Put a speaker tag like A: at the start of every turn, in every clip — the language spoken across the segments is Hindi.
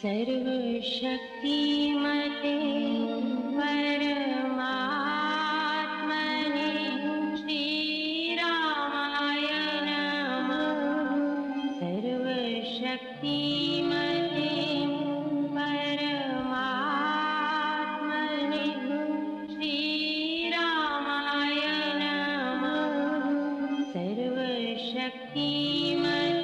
A: सर्वशक्तिमते परमात्मने श्रीरामाय नमः। सर्वशक्तिमते परमात्मने श्रीरामाय नमः। सर्वशक्तिमते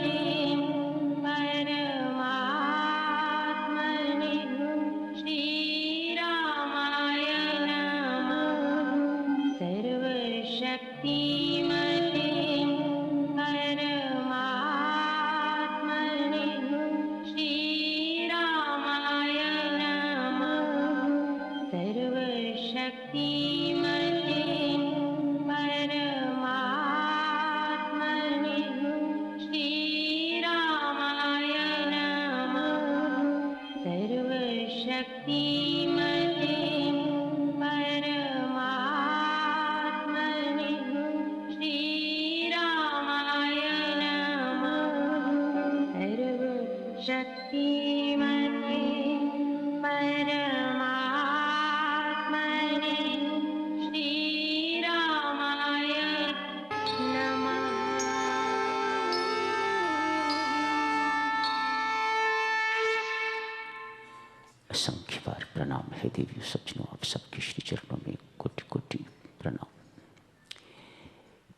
B: असंख्य बार प्रणाम है देवियों सज्जनों, आप सबके श्री चरणों में कोटि कोटि प्रणाम।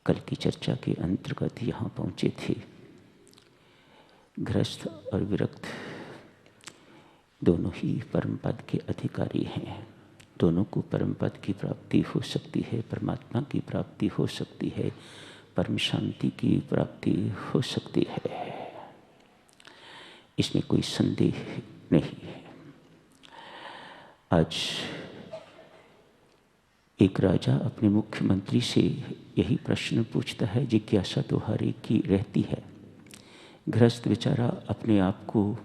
B: कल की चर्चा के अंतर्गत यहाँ पहुँचे थे। गृहस्थ और विरक्त दोनों ही परम पद के अधिकारी हैं। दोनों को परम पद की प्राप्ति हो सकती है, परमात्मा की प्राप्ति हो सकती है, परम शांति की प्राप्ति हो सकती है, इसमें कोई संदेह नहीं है। आज एक राजा अपने मुख्यमंत्री से यही प्रश्न पूछता है, जिज्ञासा तो हर एक की रहती है। गृहस्थ बेचारा अपने आप को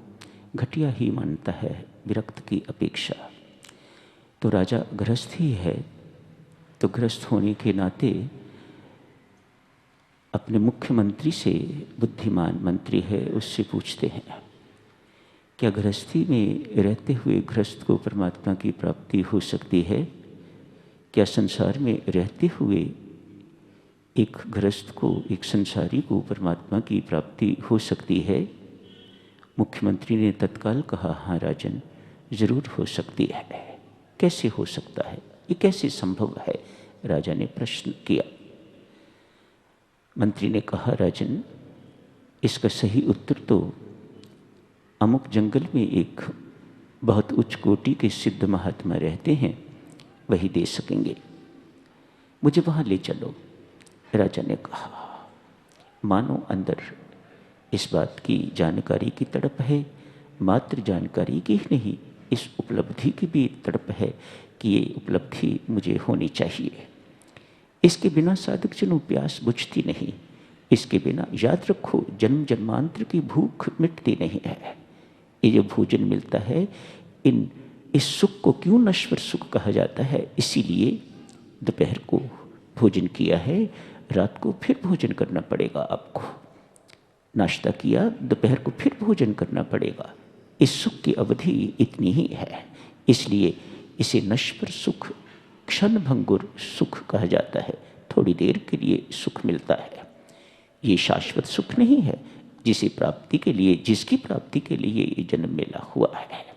B: घटिया ही मानता है विरक्त की अपेक्षा। तो राजा गृहस्थ ही है, तो गृहस्थ होने के नाते अपने मुख्यमंत्री से, बुद्धिमान मंत्री है, उससे पूछते हैं क्या गृहस्थी में रहते हुए गृहस्थ को परमात्मा की प्राप्ति हो सकती है? क्या संसार में रहते हुए एक गृहस्थ को, एक संसारी को परमात्मा की प्राप्ति हो सकती है? मुख्यमंत्री ने तत्काल कहा, हाँ राजन, जरूर हो सकती है। कैसे हो सकता है, ये कैसे संभव है? राजा ने प्रश्न किया। मंत्री ने कहा, राजन, इसका सही उत्तर तो अमुक जंगल में एक बहुत उच्च कोटि के सिद्ध महात्मा रहते हैं, वही दे सकेंगे। मुझे वहाँ ले चलो। राजा ने कहा, मानो अंदर इस बात की जानकारी की तड़प है, मात्र जानकारी की ही नहीं, इस उपलब्धि की भी तड़प है कि ये उपलब्धि मुझे होनी चाहिए। इसके बिना साधक जनों प्यास बुझती नहीं। इसके बिना याद रखो, जन्म जन्मांतर की भूख मिटती नहीं है। ये जो भोजन मिलता है, इस सुख को क्यों नश्वर सुख कहा जाता है? इसीलिए दोपहर को भोजन किया है, रात को फिर भोजन करना पड़ेगा आपको। नाश्ता किया, दोपहर को फिर भोजन करना पड़ेगा। इस सुख की अवधि इतनी ही है, इसलिए इसे नश्वर सुख, क्षण भंगुर सुख कहा जाता है। थोड़ी देर के लिए सुख मिलता है, ये शाश्वत सुख नहीं है, जिसकी प्राप्ति के लिए ये जन्म मिला हुआ है।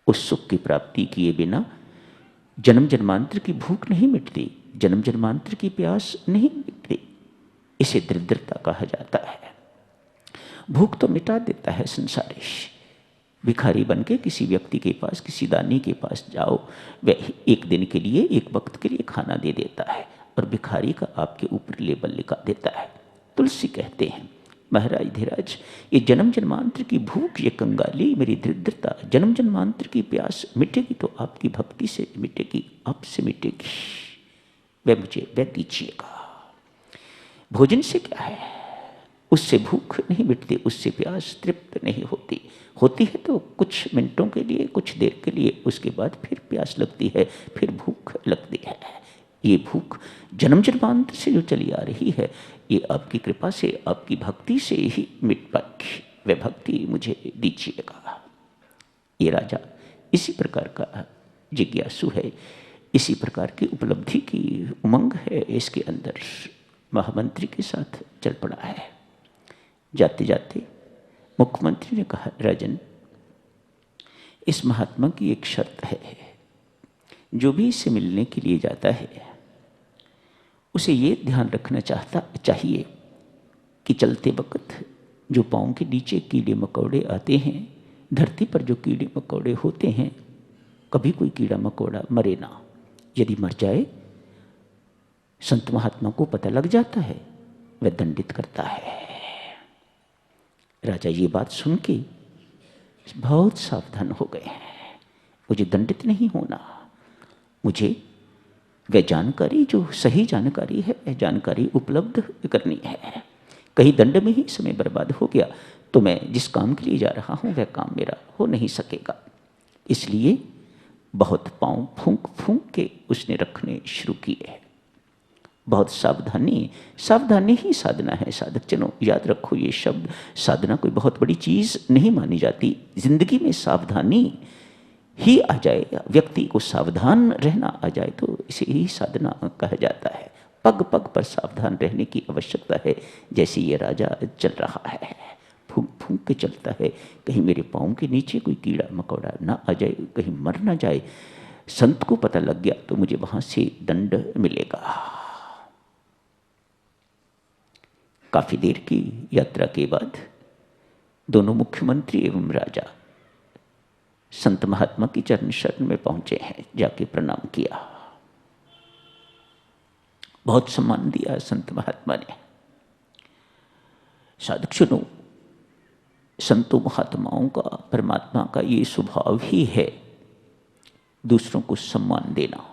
B: उस सुख की प्राप्ति किए बिना जन्म जन्मांतर की भूख नहीं मिटती, जन्म जन्मांतर की प्यास नहीं मिटती। इसे दरिद्रता कहा जाता है। भूख तो मिटा देता है संसारिश। भिखारी बन के किसी व्यक्ति के पास, किसी दानी के पास जाओ, वह एक दिन के लिए, एक वक्त के लिए खाना दे देता है और भिखारी का आपके ऊपर लेबल लिखा देता है। तुलसी कहते हैं, महाराज धीराज, ये जन्म जन्मांतर की भूख, ये कंगाली, मेरी दरिद्रता, जन्म जन्मांतर की प्यास मिटेगी तो आपकी भक्ति से मिटेगी, आपसे मिटेगी। वह मुझे वह दीजिएगा। भोजन से क्या है? उससे भूख नहीं मिटती, उससे प्यास तृप्त नहीं होती। होती है तो कुछ मिनटों के लिए, कुछ देर के लिए, उसके बाद फिर प्यास लगती है, फिर भूख लगती है। ये भूख जन्म जन्मांतर से जो चली आ रही है, ये आपकी कृपा से, आपकी भक्ति से ही मिट पाएगी। वह भक्ति मुझे दीजिएगा। ये राजा इसी प्रकार का जिज्ञासु है, इसी प्रकार की उपलब्धि की उमंग है इसके अंदर, महामंत्री के साथ चल पड़ा है। जाते जाते मुख्यमंत्री ने कहा, राजन, इस महात्मा की एक शर्त है, जो भी इससे मिलने के लिए जाता है उसे ये ध्यान रखना चाहिए कि चलते वक्त जो पाँव के नीचे कीड़े मकोड़े आते हैं, धरती पर जो कीड़े मकोड़े होते हैं, कभी कोई कीड़ा मकोड़ा मरे ना। यदि मर जाए, संत महात्मा को पता लग जाता है, वह दंडित करता है। राजा ये बात सुन के बहुत सावधान हो गए हैं। मुझे दंडित नहीं होना, मुझे वह जानकारी जो सही जानकारी है, वह जानकारी उपलब्ध करनी है। कहीं दंड में ही समय बर्बाद हो गया तो मैं जिस काम के लिए जा रहा हूँ वह काम मेरा हो नहीं सकेगा। इसलिए बहुत पाँव फूंक फूंक के उसने रखने शुरू किए। बहुत सावधानी ही साधना है। साधक जनों, याद रखो ये शब्द, साधना कोई बहुत बड़ी चीज़ नहीं मानी जाती। जिंदगी में सावधानी ही आ जाए, व्यक्ति को सावधान रहना आ जाए तो इसे ही साधना कहा जाता है। पग पग पर सावधान रहने की आवश्यकता है। जैसे ये राजा चल रहा है, फूंक फूंक के चलता है, कहीं मेरे पाँव के नीचे कोई कीड़ा मकोड़ा ना आ जाए, कहीं मर ना जाए। संत को पता लग गया तो मुझे वहाँ से दंड मिलेगा। काफ़ी देर की यात्रा के बाद दोनों मुख्यमंत्री एवं राजा संत महात्मा की चरण शरण में पहुंचे हैं। जाके प्रणाम किया, बहुत सम्मान दिया संत महात्मा ने। साधक सुनो, संतों महात्माओं का, परमात्मा का ये स्वभाव ही है दूसरों को सम्मान देना।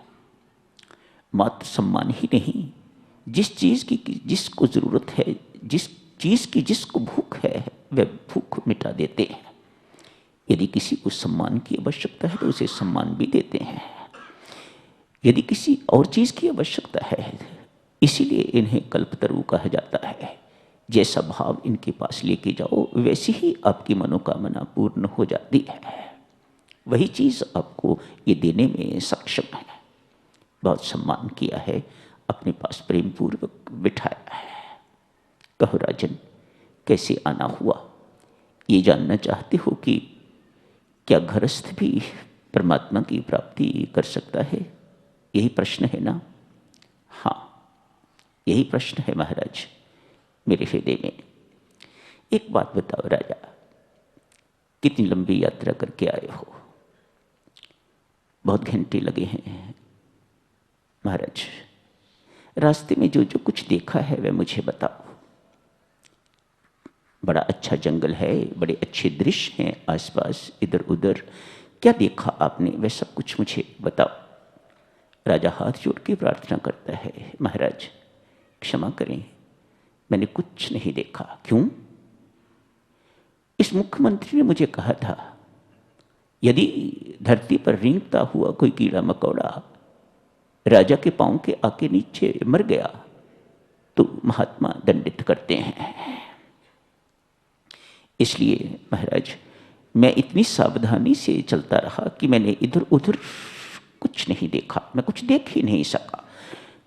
B: मात्र सम्मान ही नहीं, जिस चीज़ की जिसको ज़रूरत है, जिस चीज़ की जिसको भूख है, वह भूख मिटा देते हैं। यदि किसी को सम्मान की आवश्यकता है तो उसे सम्मान भी देते हैं। यदि किसी और चीज़ की आवश्यकता है, इसीलिए इन्हें कल्पतरु कहा जाता है। जैसा भाव इनके पास लेके जाओ, वैसी ही आपकी मनोकामना पूर्ण हो जाती है। वही चीज़ आपको ये देने में सक्षम है। बहुत सम्मान किया है, अपने पास प्रेम पूर्वक बिठाया है। कहो राजन, कैसे आना हुआ? ये जानना चाहते हो कि क्या गृहस्थ भी परमात्मा की प्राप्ति कर सकता है? यही प्रश्न है ना? हाँ, यही प्रश्न है महाराज मेरे हृदय में। एक बात बताओ राजा, कितनी लंबी यात्रा करके आए हो? बहुत घंटे लगे हैं महाराज। रास्ते में जो जो कुछ देखा है वह मुझे बताओ। बड़ा अच्छा जंगल है, बड़े अच्छे दृश्य हैं आसपास इधर उधर। क्या देखा आपने, वह सब कुछ मुझे बताओ। राजा हाथ जोड़ के प्रार्थना करता है, महाराज क्षमा करें, मैंने कुछ नहीं देखा। क्यों? इस मुख्यमंत्री ने मुझे कहा था, यदि धरती पर रेंगता हुआ कोई कीड़ा मकोड़ा राजा के पांव के आके नीचे मर गया तो महात्मा दंडित करते हैं। इसलिए महाराज मैं इतनी सावधानी से चलता रहा कि मैंने इधर उधर कुछ नहीं देखा, मैं कुछ देख ही नहीं सका।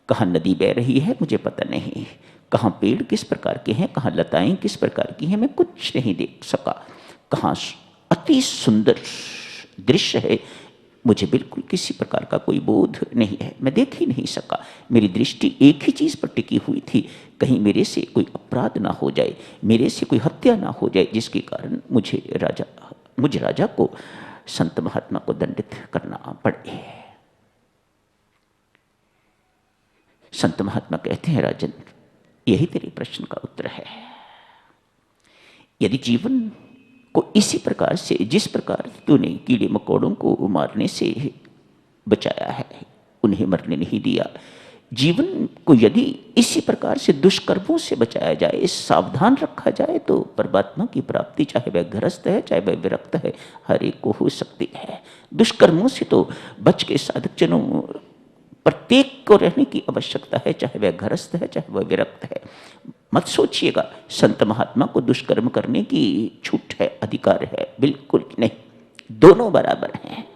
B: कहाँ नदी बह रही है मुझे पता नहीं, कहाँ पेड़ किस प्रकार के हैं, कहाँ लताएं किस प्रकार की हैं, मैं कुछ नहीं देख सका। कहाँ अति सुंदर दृश्य है, मुझे बिल्कुल किसी प्रकार का कोई बोध नहीं है, मैं देख ही नहीं सका। मेरी दृष्टि एक ही चीज़ पर टिकी हुई थी, कहीं मेरे से कोई अपराध ना हो जाए, मेरे से कोई हत्या ना हो जाए, जिसके कारण मुझे राजा को, संत महात्मा को दंडित करना पड़े। संत महात्मा कहते हैं, राजन यही तेरे प्रश्न का उत्तर है। यदि जीवन को इसी प्रकार से, जिस प्रकार तूने कीड़े मकोड़ों को मारने से बचाया है, उन्हें मरने नहीं दिया, जीवन को यदि इसी प्रकार से दुष्कर्मों से बचाया जाए, सावधान रखा जाए, तो परमात्मा की प्राप्ति, चाहे वह गृहस्थ है चाहे वह विरक्त है, हर एक को हो सकती है। दुष्कर्मों से तो बच के साधक जनों प्रत्येक को रहने की आवश्यकता है, चाहे वह गृहस्थ है चाहे वह विरक्त है। मत सोचिएगा संत महात्मा को दुष्कर्म करने की छूट है, अधिकार है, बिल्कुल नहीं। दोनों बराबर हैं।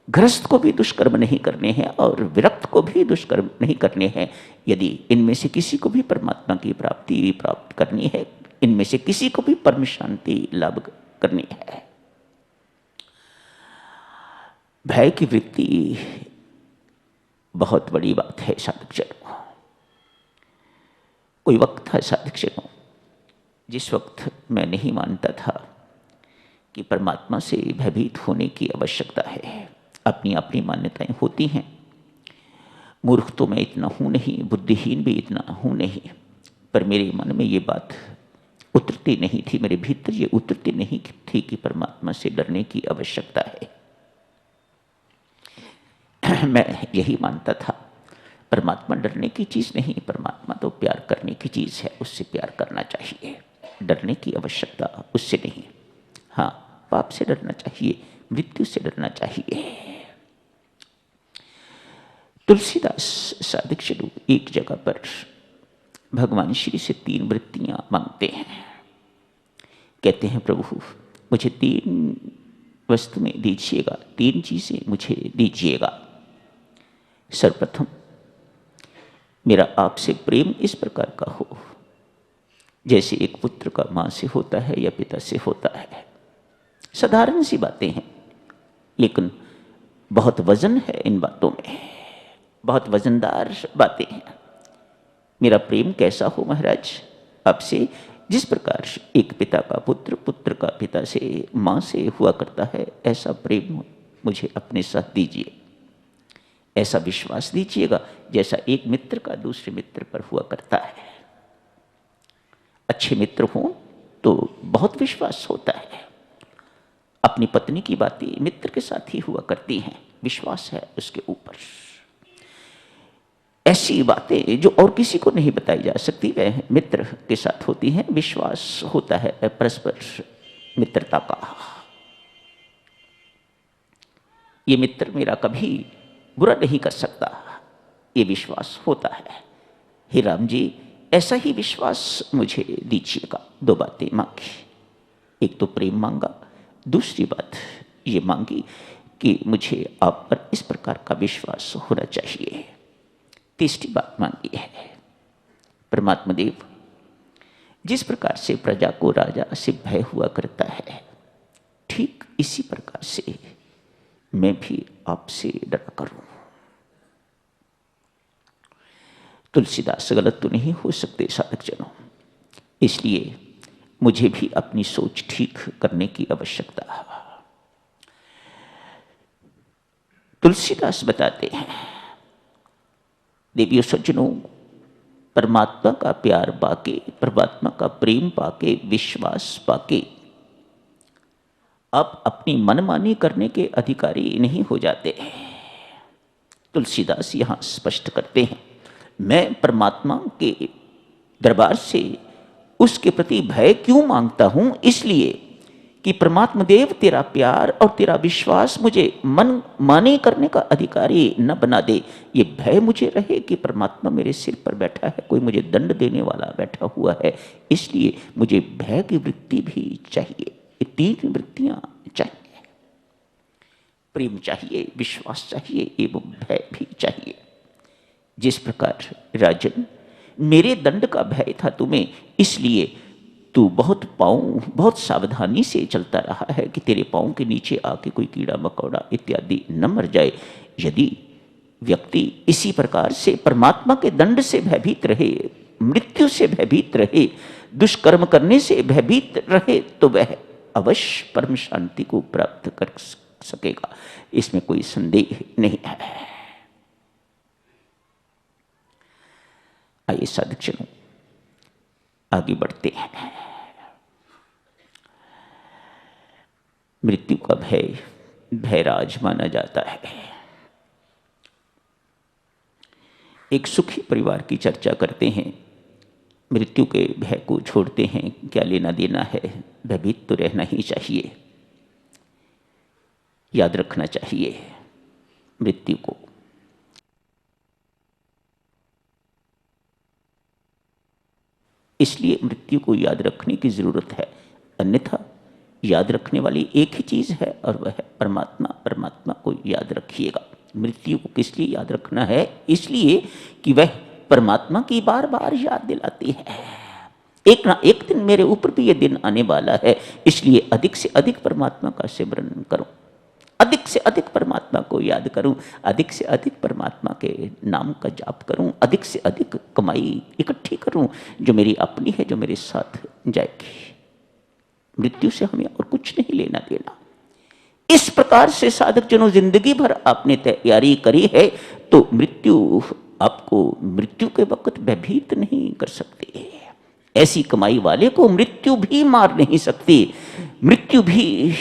B: गृहस्थ को भी दुष्कर्म नहीं करने हैं और विरक्त को भी दुष्कर्म नहीं करने हैं। यदि इनमें से किसी को भी परमात्मा की प्राप्ति प्राप्त करनी है, इनमें से किसी को भी परम शांति लाभ करनी है। भय की वृत्ति बहुत बड़ी बात है साधक जनों। कोई वक्त था साधक जनों, जिस वक्त मैं नहीं मानता था कि परमात्मा से भयभीत होने की आवश्यकता है। अपनी अपनी मान्यताएं होती हैं। मूर्ख तो मैं इतना हूं नहीं, बुद्धिहीन भी इतना हूं नहीं, पर मेरे मन में ये बात उतरती नहीं थी, मेरे भीतर ये उतरती नहीं थी कि परमात्मा से डरने की आवश्यकता है। मैं यही मानता था परमात्मा डरने की चीज़ नहीं, परमात्मा तो प्यार करने की चीज़ है, उससे प्यार करना चाहिए, डरने की आवश्यकता उससे नहीं। हाँ, पाप से डरना चाहिए, मृत्यु से डरना चाहिए। तुलसीदास साधक शरू एक जगह पर भगवान श्री से 3 वृत्तियां मांगते हैं। कहते हैं, प्रभु मुझे 3 वस्तु में दीजिएगा, 3 चीजें मुझे दीजिएगा। सर्वप्रथम मेरा आपसे प्रेम इस प्रकार का हो जैसे एक पुत्र का मां से होता है या पिता से होता है। साधारण सी बातें हैं, लेकिन बहुत वजन है इन बातों में, बहुत वजनदार बातें हैं। मेरा प्रेम कैसा हो महाराज आपसे, जिस प्रकार एक पिता का पुत्र, पुत्र का पिता से, मां से हुआ करता है, ऐसा प्रेम मुझे अपने साथ दीजिए। ऐसा विश्वास दीजिएगा जैसा एक मित्र का दूसरे मित्र पर हुआ करता है। अच्छे मित्र हों तो बहुत विश्वास होता है। अपनी पत्नी की बातें मित्र के साथ ही हुआ करती हैं, विश्वास है उसके ऊपर। ऐसी बातें जो और किसी को नहीं बताई जा सकती वह मित्र के साथ होती हैं। विश्वास होता है परस्पर मित्रता का। ये मित्र मेरा कभी बुरा नहीं कर सकता, ये विश्वास होता है। हे राम जी, ऐसा ही विश्वास मुझे दीजिएगा। 2 बातें मांगी, एक तो प्रेम मांगा, दूसरी बात ये मांगी कि मुझे आप पर इस प्रकार का विश्वास होना चाहिए। तीसरी बात मांगी है, परमात्मा देव जिस प्रकार से प्रजा को राजा से भय हुआ करता है, ठीक इसी प्रकार से मैं भी आपसे डरा करूं। तुलसीदास गलत तो नहीं हो सकते साधक जनों, इसलिए मुझे भी अपनी सोच ठीक करने की आवश्यकता है। तुलसीदास बताते हैं, देवियों सज्जनों, परमात्मा का प्यार पाके, परमात्मा का प्रेम पाके, विश्वास पाके आप अपनी मनमानी करने के अधिकारी नहीं हो जाते। तुलसीदास यहां स्पष्ट करते हैं, मैं परमात्मा के दरबार से उसके प्रति भय क्यों मांगता हूं, इसलिए कि परमात्मा देव तेरा प्यार और तेरा विश्वास मुझे मन माने करने का अधिकारी न बना दे। ये भय मुझे रहे कि परमात्मा मेरे सिर पर बैठा है, कोई मुझे दंड देने वाला बैठा हुआ है, इसलिए मुझे भय की वृत्ति भी चाहिए। ये 3 वृत्तियां चाहिए, प्रेम चाहिए, विश्वास चाहिए एवं भय भी चाहिए। जिस प्रकार राजन मेरे दंड का भय था तुम्हें, इसलिए तू बहुत सावधानी से चलता रहा है कि तेरे पाँव के नीचे आके कोई कीड़ा मकोड़ा इत्यादि न मर जाए। यदि व्यक्ति इसी प्रकार से परमात्मा के दंड से भयभीत रहे, मृत्यु से भयभीत रहे, दुष्कर्म करने से भयभीत रहे, तो वह अवश्य परम शांति को प्राप्त कर सकेगा, इसमें कोई संदेह नहीं है। आइए साधकजनों आगे बढ़ते हैं। मृत्यु का भय भयराज माना जाता है। एक सुखी परिवार की चर्चा करते हैं, मृत्यु के भय को छोड़ते हैं, क्या लेना देना है, भयभीत तो रहना ही चाहिए, याद रखना चाहिए मृत्यु को। इसलिए मृत्यु को याद रखने की जरूरत है, अन्यथा याद रखने वाली एक ही चीज़ है और वह है परमात्मा। परमात्मा को याद रखिएगा। मृत्यु को किस लिए याद रखना है? इसलिए कि वह परमात्मा की बार बार याद दिलाती है। एक ना एक दिन मेरे ऊपर भी ये दिन आने वाला है, इसलिए अधिक से अधिक परमात्मा का सिमरन करूं, अधिक से अधिक परमात्मा को याद करूं, अधिक से अधिक परमात्मा के नाम का जाप करूं, अधिक से अधिक कमाई इकट्ठी करूं जो मेरी अपनी है, जो मेरे साथ जाएगी। मृत्यु से हमें और कुछ नहीं लेना देना। इस प्रकार से साधक जनों जिंदगी भर आपने तैयारी करी है तो मृत्यु आपको मृत्यु के वक्त भयभीत नहीं कर सकती। ऐसी कमाई वाले को मृत्यु भी मार नहीं सकती, मृत्यु भी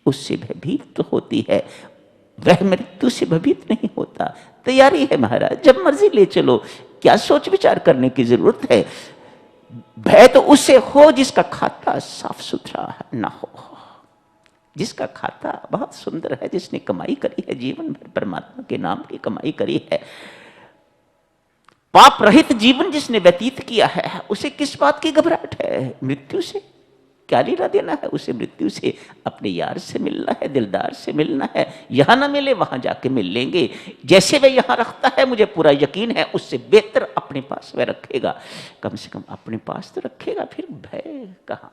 B: उससे भयभीत होती है, वह मृत्यु से भयभीत नहीं होता। तैयारी है महाराज, जब मर्जी ले चलो, क्या सोच विचार करने की जरूरत है। भय तो उससे हो जिसका खाता साफ सुथरा ना हो, जिसका खाता बहुत सुंदर है, जिसने कमाई करी है जीवन भर परमात्मा के नाम की कमाई करी है, पाप रहित जीवन जिसने व्यतीत किया है, उसे किस बात की घबराहट है? मृत्यु से क्या लेना देना है उसे? मृत्यु से अपने यार से मिलना है, दिलदार से मिलना है। यहां ना मिले वहां जाके मिल लेंगे। जैसे वह यहां रखता है मुझे पूरा यकीन है उससे बेहतर अपने पास वह रखेगा। कम से कम अपने पास तो रखेगा, फिर भय कहां?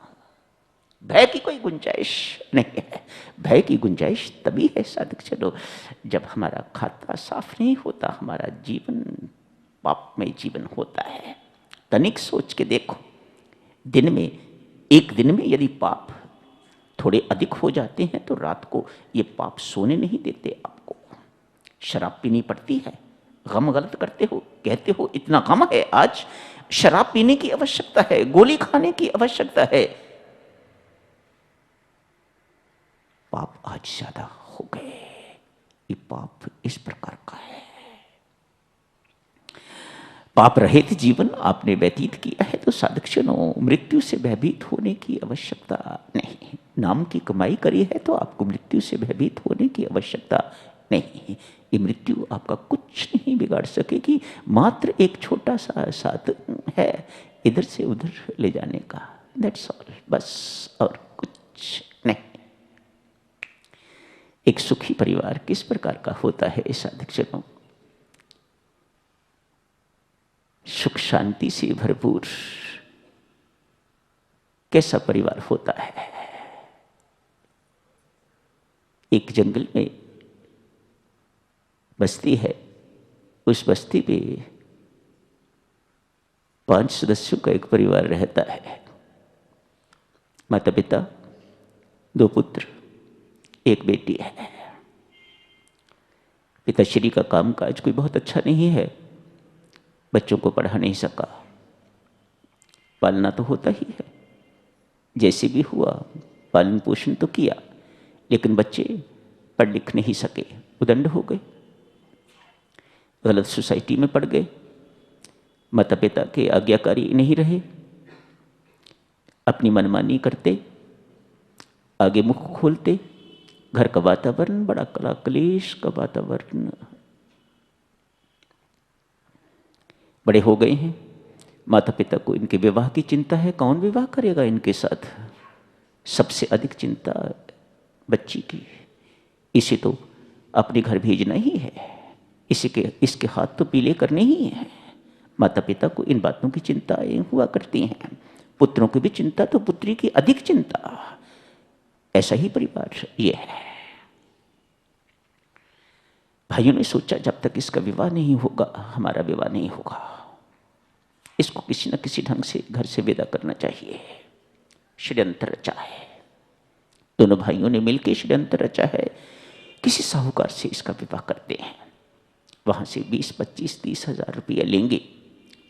B: भय की कोई गुंजाइश नहीं है। भय की गुंजाइश तभी है साधक चलो जब हमारा खाता साफ नहीं होता, हमारा जीवन पापमय जीवन होता है। तनिक सोच के देखो, दिन में एक दिन में यदि पाप थोड़े अधिक हो जाते हैं तो रात को ये पाप सोने नहीं देते आपको। शराब पीनी पड़ती है, गम गलत करते हो, कहते हो इतना गम है आज, शराब पीने की आवश्यकता है, गोली खाने की आवश्यकता है। पाप आज ज्यादा हो गए, ये पाप इस प्रकार का है। पाप रहित जीवन आपने व्यतीत किया है तो साधक जनों मृत्यु से भयभीत होने की आवश्यकता नहीं। नाम की कमाई करी है तो आपको मृत्यु से भयभीत होने की आवश्यकता नहीं। ये मृत्यु आपका कुछ नहीं बिगाड़ सकेगी, मात्र एक छोटा सा साधन है इधर से उधर ले जाने का, दैट्स ऑल, बस और कुछ नहीं। एक सुखी परिवार किस प्रकार का होता है साधक जनों? सुख शांति से भरपूर कैसा परिवार होता है? एक जंगल में बस्ती है, उस बस्ती में 5 सदस्यों का एक परिवार रहता है। माता पिता, 2 पुत्र, 1 बेटी है। पिताश्री का कामकाज कोई बहुत अच्छा नहीं है, बच्चों को पढ़ा नहीं सका। पालना तो होता ही है, जैसे भी हुआ पालन पोषण तो किया, लेकिन बच्चे पढ़ लिख नहीं सके, उदंड हो गए, गलत सोसाइटी में पड़ गए, माता पिता के आज्ञाकारी नहीं रहे, अपनी मनमानी करते, आगे मुख खोलते। घर का वातावरण बड़ा कला क्लेश का वातावरण। बड़े हो गए हैं, माता पिता को इनके विवाह की चिंता है, कौन विवाह करेगा इनके साथ? सबसे अधिक चिंता बच्ची की, इसे तो अपने घर भेजना ही है, इसके हाथ तो पीले करने ही हैं। माता पिता को इन बातों की चिंता हुआ करती हैं। पुत्रों की भी चिंता तो पुत्री की अधिक चिंता। ऐसा ही परिवार ये है। भाइयों ने सोचा जब तक इसका विवाह नहीं होगा हमारा विवाह नहीं होगा, इसको किसी न किसी ढंग से घर से विदा करना चाहिए। षड्यंत्र रचा है, दोनों भाइयों ने मिलकर षड्यंत्र रचा है। किसी साहूकार से इसका विवाह करते हैं, वहां से 20, 25, 30 हजार रुपया लेंगे।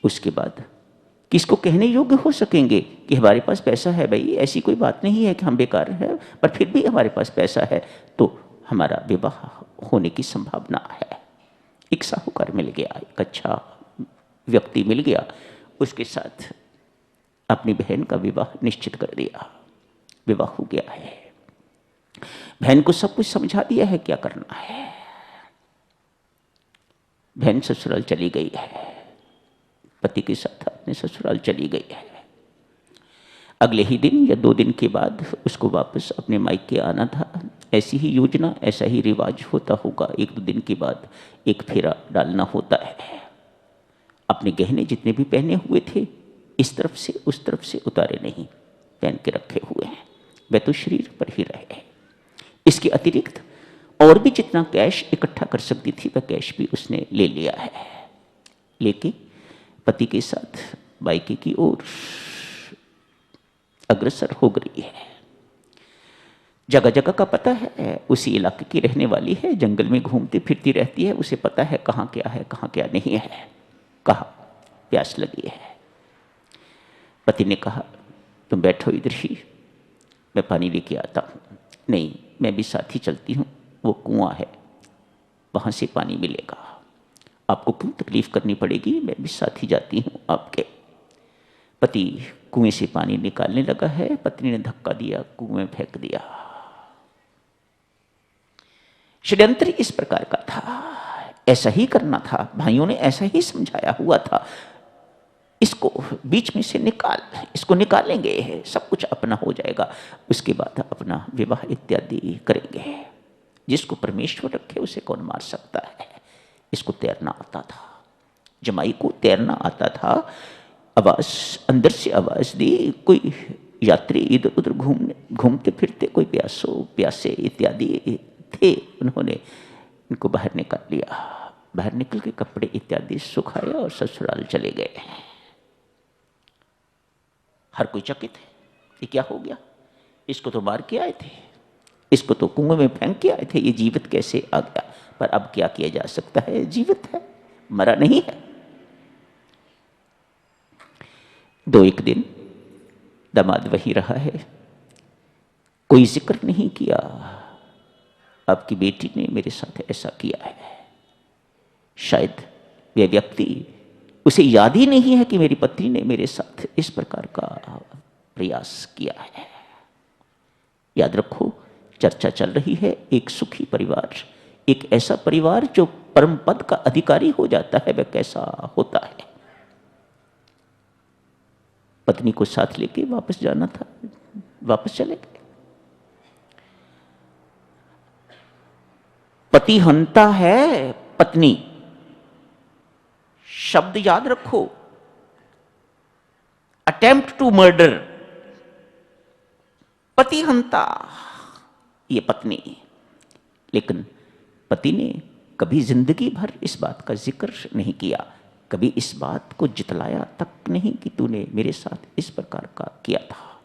B: उसके बाद किसको कहने योग्य हो सकेंगे कि हमारे पास पैसा है? भाई ऐसी कोई बात नहीं है कि हम बेकार हैं, पर फिर भी हमारे पास पैसा है तो हमारा विवाह होने की संभावना है। एक साहूकार मिल गया, एक अच्छा व्यक्ति मिल गया, उसके साथ अपनी बहन का विवाह निश्चित कर दिया। विवाह हो गया है, बहन को सब कुछ समझा दिया है क्या करना है। बहन ससुराल चली गई है, पति के साथ अपने ससुराल चली गई है। अगले ही दिन या 2 दिन के बाद उसको वापस अपने मायके आना था। ऐसी ही योजना, ऐसा ही रिवाज होता होगा। 1-2 दिन के बाद एक फेरा डालना होता है। अपने गहने जितने भी पहने हुए थे इस तरफ से उस तरफ से उतारे नहीं, पहन के रखे हुए हैं। वह तो शरीर पर ही रहे। इसके अतिरिक्त और भी जितना कैश इकट्ठा कर सकती थी वह कैश भी उसने ले लिया है। लेके पति के साथ मायके की ओर अग्रसर हो गई है। जगह जगह का पता है, उसी इलाके की रहने वाली है, जंगल में घूमती फिरती रहती है, उसे पता है कहाँ क्या है कहाँ क्या नहीं है। कहा प्यास लगी है। पति ने कहा तुम बैठो इधर ही, मैं पानी लेके आता हूँ। नहीं, मैं भी साथ ही चलती हूँ, वो कुआं है वहाँ से पानी मिलेगा, आपको क्यों तकलीफ करनी पड़ेगी, मैं भी साथ ही जाती हूँ आपके। पति कुएं से पानी निकालने लगा है, पत्नी ने धक्का दिया, कुएं में फेंक दिया। षड्यंत्र इस प्रकार का था, ऐसा ही करना था, भाइयों ने ऐसा ही समझाया हुआ था। इसको बीच में से निकाल, इसको निकालेंगे, सब कुछ अपना हो जाएगा, उसके बाद अपना विवाह इत्यादि करेंगे। जिसको परमेश्वर रखे उसे कौन मार सकता है। इसको तैरना आता था, जमाई को तैरना आता था। आवाज अंदर से आवाज दी, कोई यात्री इधर उधर घूमते फिरते, कोई प्यासे इत्यादि थे, उन्होंने इनको बाहर निकाल लिया। बाहर निकल के कपड़े इत्यादि सुखाए और ससुराल चले गए। हर कोई चकित है, ये क्या हो गया, इसको तो मार के आए थे, इसको तो कुएं में फेंक के आए थे, ये जीवित कैसे आ गया। पर अब क्या किया जा सकता है, जीवित है, मरा नहीं है। 2-1 दिन दामाद वही रहा है, कोई जिक्र नहीं किया आपकी बेटी ने मेरे साथ ऐसा किया है। शायद वह व्यक्ति, उसे याद ही नहीं है कि मेरी पत्नी ने मेरे साथ इस प्रकार का प्रयास किया है। याद रखो, चर्चा चल रही है एक सुखी परिवार, एक ऐसा परिवार जो परम पद का अधिकारी हो जाता है, वह कैसा होता है। पत्नी को साथ लेके वापस जाना था, वापस चले गए। पति हंता है पत्नी, शब्द याद रखो, अटेम्प्ट टू मर्डर, पति हंता ये पत्नी। लेकिन पति ने कभी जिंदगी भर इस बात का जिक्र नहीं किया, कभी इस बात को जितलाया तक नहीं कि तूने मेरे साथ इस प्रकार का किया था।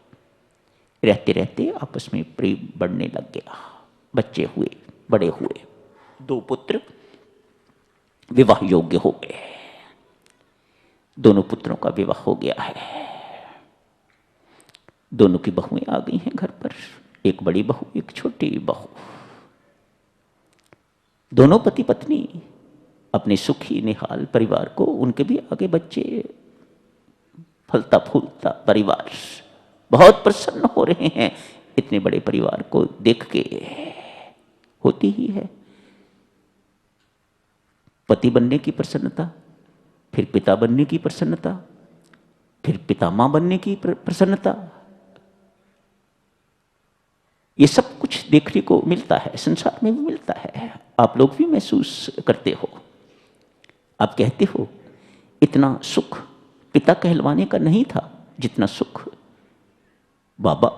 B: रहते रहते आपस में प्रेम बढ़ने लग गया, बच्चे हुए, बड़े हुए, 2 पुत्र विवाह योग्य हो गए। दोनों पुत्रों का विवाह हो गया है, दोनों की बहुएं आ गई हैं घर पर, एक बड़ी बहू एक छोटी बहू। दोनों पति पत्नी अपने सुखी निहाल परिवार को, उनके भी आगे बच्चे, फलता फूलता परिवार, बहुत प्रसन्न हो रहे हैं। इतने बड़े परिवार को देख के होती ही है पति बनने की प्रसन्नता, फिर पिता बनने की प्रसन्नता, फिर पितामह बनने की प्रसन्नता। ये सब कुछ देखने को मिलता है, संसार में भी मिलता है, आप लोग भी महसूस करते हो। आप कहते हो इतना सुख पिता कहलवाने का नहीं था जितना सुख बाबा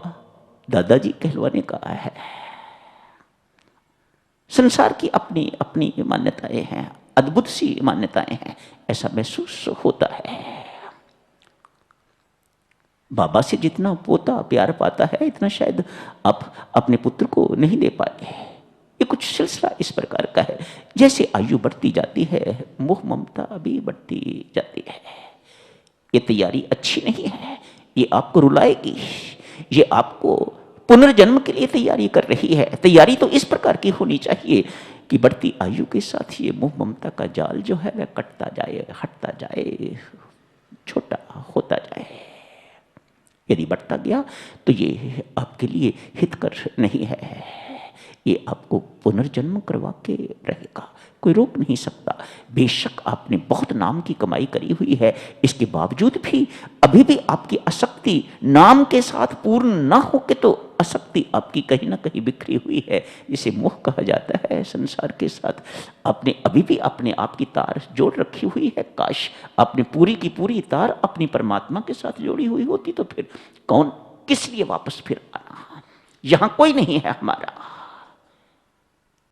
B: दादाजी कहलवाने का है। संसार की अपनी अपनी मान्यताएं हैं, अद्भुत सी मान्यताएं हैं, ऐसा महसूस होता है। बाबा से जितना पोता प्यार पाता है इतना शायद आप अपने पुत्र को नहीं दे पाए। ये कुछ सिलसिला इस प्रकार का है। जैसे आयु बढ़ती जाती है मोह ममता भी बढ़ती जाती है। ये तैयारी अच्छी नहीं है, ये आपको रुलाएगी, ये आपको पुनर्जन्म के लिए तैयारी कर रही है। तैयारी तो इस प्रकार की होनी चाहिए कि बढ़ती आयु के साथ ये मोह ममता का जाल जो है वह कटता जाए, हटता जाए, छोटा होता जाए। यदि बढ़ता गया तो ये आपके लिए हितकर नहीं है। ये आपको पुनर्जन्म करवा के रहेगा, कोई रोक नहीं सकता। बेशक आपने बहुत नाम की कमाई करी हुई है, इसके बावजूद भी अभी भी आपकी आसक्ति नाम के साथ पूर्ण ना हो के तो आसक्ति आपकी कहीं ना कहीं बिखरी हुई है, जिसे मोह कहा जाता है संसार के साथ। आपने अभी भी अपने आप की तार जोड़ रखी हुई है। काश आपने पूरी की पूरी तार अपनी परमात्मा के साथ जोड़ी हुई होती तो फिर कौन, किस लिए वापस फिर आना, यहां कोई नहीं है हमारा।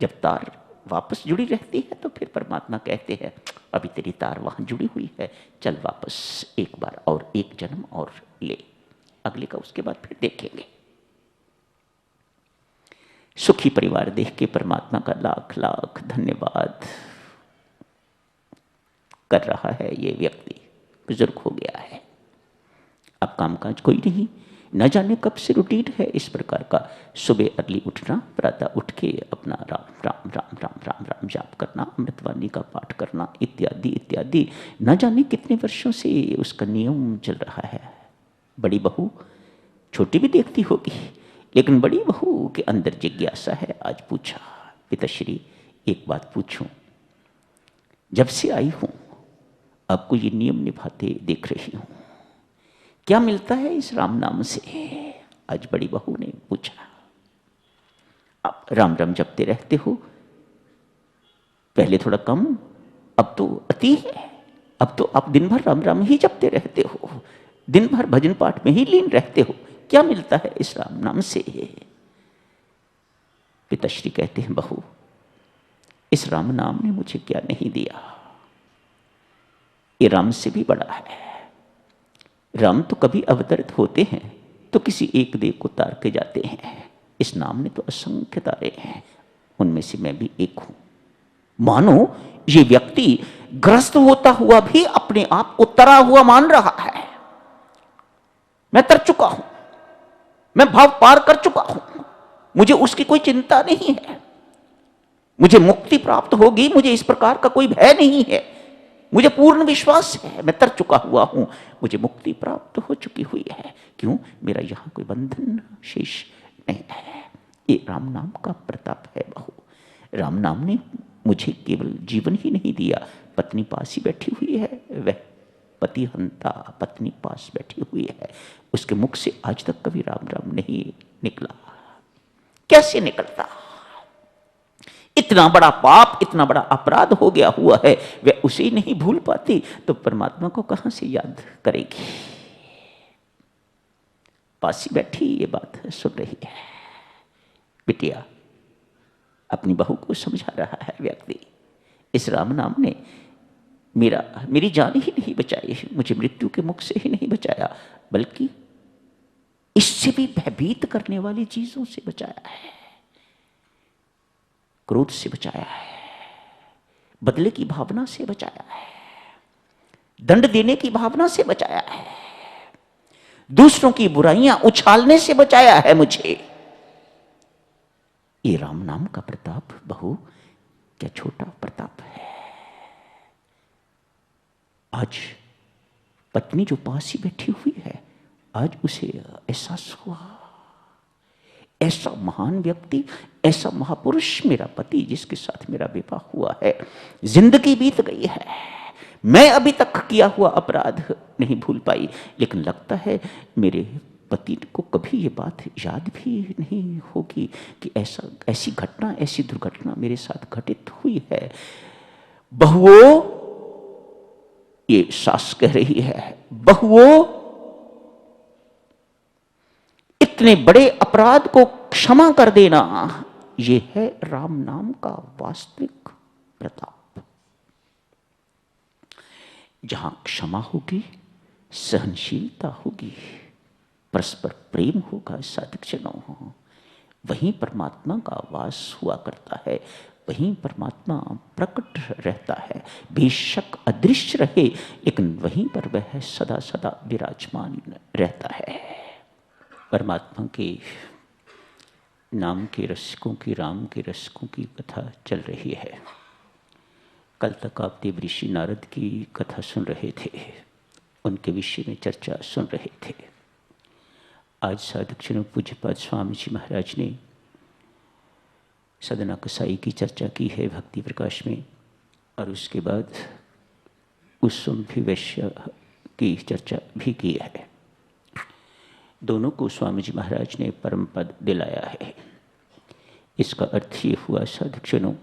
B: जब तार वापस जुड़ी रहती है तो फिर परमात्मा कहते हैं अभी तेरी तार वहां जुड़ी हुई है, चल वापस एक बार और एक जन्म और ले, अगले का उसके बाद फिर देखेंगे। सुखी परिवार देख के परमात्मा का लाख लाख धन्यवाद कर रहा है। ये व्यक्ति बुजुर्ग हो गया है, अब कामकाज कोई नहीं, न जाने कब से रूटीन है इस प्रकार का। सुबह अर्ली उठना, प्रातः उठ के अपना राम राम राम राम राम राम जाप करना, अमृतवाणी का पाठ करना, इत्यादि इत्यादि। न जाने कितने वर्षों से उसका नियम चल रहा है। बड़ी बहू छोटी भी देखती होगी, लेकिन बड़ी बहू के अंदर जिज्ञासा है। आज पूछा, पिताश्री एक बात पूछूं, जब से आई हूं आपको ये नियम निभाते देख रही हूं, क्या मिलता है इस राम नाम से? आज बड़ी बहू ने पूछा। आप राम राम जपते रहते हो, पहले थोड़ा कम, अब तो अति है। अब तो आप दिन भर राम राम ही जपते रहते हो, दिन भर भजन पाठ में ही लीन रहते हो, क्या मिलता है इस राम नाम से? पिताश्री कहते हैं, बहू इस राम नाम ने मुझे क्या नहीं दिया, ये राम से भी बड़ा है। राम तो कभी अवतरित होते हैं तो किसी एक देव को तार के जाते हैं, इस नाम ने तो असंख्य तारे हैं, उनमें से मैं भी एक हूं। मानो ये व्यक्ति ग्रस्त होता हुआ भी अपने आप को तरा हुआ मान रहा है। मैं तर चुका हूं, मैं भाव पार कर चुका हूं, मुझे उसकी कोई चिंता नहीं है, मुझे मुक्ति प्राप्त होगी, मुझे इस प्रकार का कोई भय नहीं है, मुझे पूर्ण विश्वास है, मैं तर चुका हुआ हूं, मुझे मुक्ति प्राप्त हो चुकी हुई है। क्यों? मेरा यहां कोई बंधन शेष नहीं है। ये राम नाम का प्रताप है बहू। राम नाम ने मुझे केवल जीवन ही नहीं दिया, पत्नी पास ही बैठी हुई है, वह पति हंता पत्नी पास बैठी हुई है, उसके मुख से आज तक कभी राम राम नहीं निकला। कैसे निकलता? इतना बड़ा पाप, इतना बड़ा अपराध हो गया हुआ है, वह उसे नहीं भूल पाती तो परमात्मा को कहां से याद करेगी? पास ही बैठी ये बात सुन रही है। बिटिया अपनी बहू को समझा रहा है व्यक्ति, इस राम नाम ने मेरी जान ही नहीं बचाई, मुझे मृत्यु के मुख से ही नहीं बचाया, बल्कि इससे भी भयभीत करने वाली चीजों से बचाया है। क्रोध से बचाया है, बदले की भावना से बचाया है, दंड देने की भावना से बचाया है, दूसरों की बुराइयां उछालने से बचाया है मुझे। ये राम नाम का प्रताप बहू क्या छोटा प्रताप है। आज पत्नी जो पास ही बैठी हुई है, आज उसे एहसास हुआ, ऐसा महान व्यक्ति, ऐसा महापुरुष मेरा पति जिसके साथ मेरा विवाह हुआ है, जिंदगी बीत गई है, मैं अभी तक किया हुआ अपराध नहीं भूल पाई, लेकिन लगता है मेरे पति को कभी ये बात याद भी नहीं होगी कि ऐसी घटना, ऐसी दुर्घटना मेरे साथ घटित हुई है। बहुओं, ये सास कह रही है, बहुओं इतने बड़े अपराध को क्षमा कर देना, यह है राम नाम का वास्तविक प्रताप। जहां क्षमा होगी, सहनशीलता होगी, परस्पर प्रेम होगा साधक जनों, वहीं परमात्मा का वास हुआ करता है, वहीं परमात्मा प्रकट रहता है। बेशक अदृश्य रहे, लेकिन वहीं पर वह सदा सदा विराजमान रहता है। परमात्मा के नाम के रसिकों की, राम के रसिकों की कथा चल रही है। कल तक आप देव ऋषि नारद की कथा सुन रहे थे, उनके विषय में चर्चा सुन रहे थे। आज साधक जनों पूज्यपाद स्वामी जी महाराज ने सदना कसाई की चर्चा की है भक्ति प्रकाश में, और उसके बाद उस वैश्य की चर्चा भी की है। दोनों को स्वामी जी महाराज ने परम पद दिलाया है। इसका अर्थ ये हुआ साधुजनों,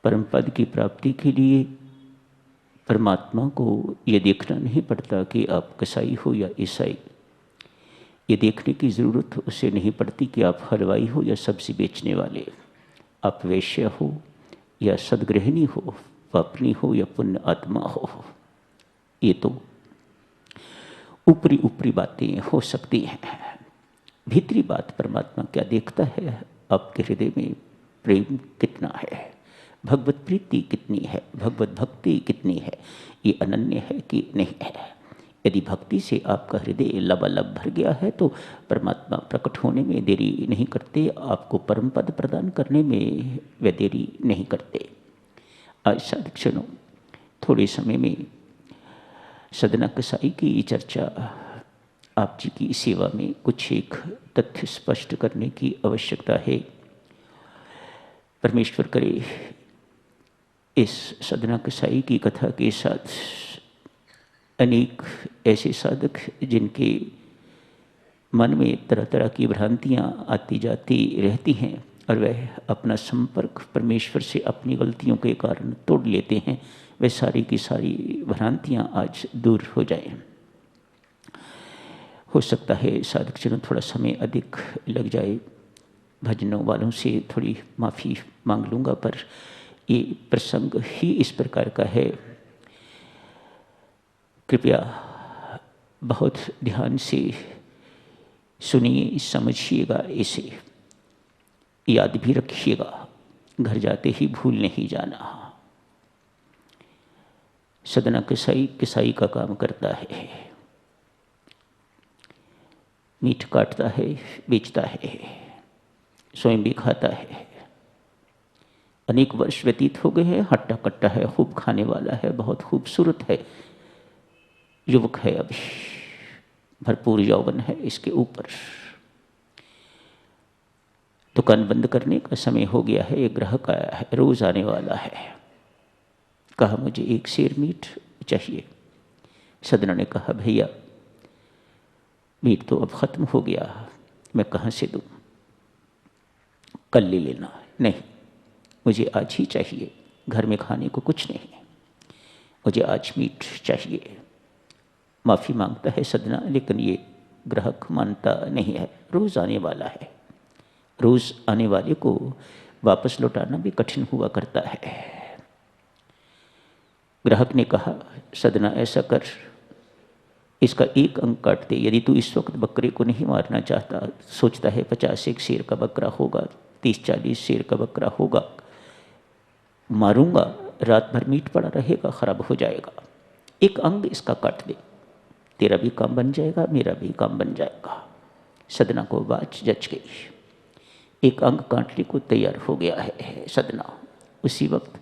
B: परम पद की प्राप्ति के लिए परमात्मा को ये देखना नहीं पड़ता कि आप कसाई हो या ईसाई। ये देखने की ज़रूरत उसे नहीं पड़ती कि आप हलवाई हो या सब्जी बेचने वाले, आप वैश्य हो या सदगृहिणी हो, पापनी हो या पुण्य आत्मा हो। ये तो ऊपरी ऊपरी बातें हो सकती हैं। भीतरी बात परमात्मा क्या देखता है, आपके हृदय में प्रेम कितना है, भगवत प्रीति कितनी है, भगवत भक्ति कितनी है, ये अनन्य है कि नहीं है। यदि भक्ति से आपका हृदय लबालब भर गया है तो परमात्मा प्रकट होने में देरी नहीं करते, आपको परम पद प्रदान करने में वे देरी नहीं करते। आज साधुजनों, थोड़े समय में सदना कसाई की चर्चा, आप जी की सेवा में कुछ एक तथ्य स्पष्ट करने की आवश्यकता है। परमेश्वर करे इस सदना कसाई की कथा के साथ अनेक ऐसे साधक जिनके मन में तरह तरह की भ्रांतियाँ आती जाती रहती हैं और वह अपना संपर्क परमेश्वर से अपनी गलतियों के कारण तोड़ लेते हैं, वे सारी की सारी भ्रांतियाँ आज दूर हो जाएं। हो सकता है साधकजनों थोड़ा समय अधिक लग जाए, भजनों वालों से थोड़ी माफ़ी मांग लूँगा, पर ये प्रसंग ही इस प्रकार का है। कृपया बहुत ध्यान से सुनिए, समझिएगा, इसे याद भी रखिएगा, घर जाते ही भूल नहीं जाना। सदना कसाई कसाई का काम करता है, मीट काटता है, बेचता है, स्वयं भी खाता है। अनेक वर्ष व्यतीत हो गए हैं, हट्टा कट्टा है, खूब खाने वाला है, बहुत खूबसूरत है, युवक है, अभी भरपूर यौवन है इसके ऊपर। दुकान बंद करने का समय हो गया है, एक ग्राहक आया है, रोज आने वाला है। कहा मुझे एक सेर मीट चाहिए। सदना ने कहा भैया मीट तो अब ख़त्म हो गया, मैं कहाँ से दूँ, कल ले लेना। नहीं, मुझे आज ही चाहिए, घर में खाने को कुछ नहीं, मुझे आज मीट चाहिए। माफ़ी मांगता है सदना, लेकिन ये ग्राहक मानता नहीं है, रोज़ आने वाला है, रोज़ आने वाले को वापस लौटाना भी कठिन हुआ करता है। ग्राहक ने कहा सदना ऐसा कर, इसका एक अंक काट दे। यदि तू इस वक्त बकरे को नहीं मारना चाहता, सोचता है 50 शेर का बकरा होगा, 30-40 शेर का बकरा होगा, मारूंगा, रात भर मीट पड़ा रहेगा, खराब हो जाएगा, एक अंग इसका काट दे, तेरा भी काम बन जाएगा, मेरा भी काम बन जाएगा। सदना को बात जच गई, एक अंग काटने को तैयार हो गया है सदना। उसी वक्त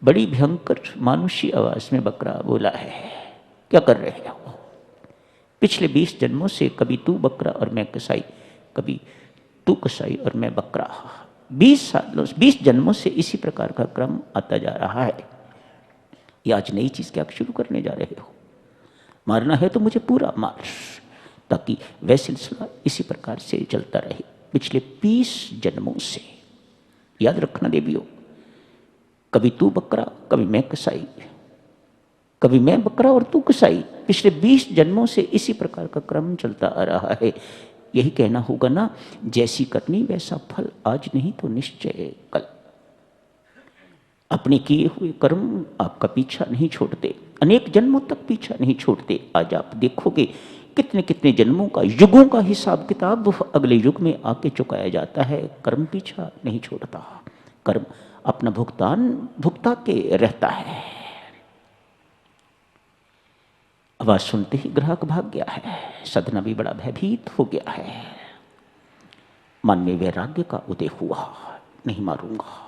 B: बड़ी भयंकर मानुषी आवाज़ में बकरा बोला है, क्या कर रहे हो? पिछले 20 जन्मों से कभी तू बकरा और मैं कसाई, कभी तू कसाई और मैं बकरा, 20 जन्मों से इसी प्रकार का क्रम आता जा रहा है। ये आज नई चीज़ क्या शुरू करने जा रहे हो? मारना है तो मुझे पूरा मार, ताकि वह सिलसिला इसी प्रकार से चलता रहे पिछले 20 जन्मों से। याद रखना देवियों, कभी तू बकरा कभी मैं कसाई, कभी मैं बकरा और तू कसाई, पिछले 20 जन्मों से इसी प्रकार का क्रम चलता आ रहा है। यही कहना होगा ना, जैसी करनी वैसा फल, आज नहीं तो निश्चय कल। अपने किए हुए कर्म आपका पीछा नहीं छोड़ते, अनेक जन्मों तक पीछा नहीं छोड़ते। आज आप देखोगे कितने कितने जन्मों का, युगों का हिसाब किताब अगले युग में आके चुकाया जाता है। कर्म पीछा नहीं छोड़ता, कर्म अपना भुगतान भुगता के रहता है। आवाज सुनते ही ग्राहक भाग गया है, सदना भी बड़ा भयभीत हो गया है। मन में वैराग्य का उदय हुआ, नहीं मारूंगा।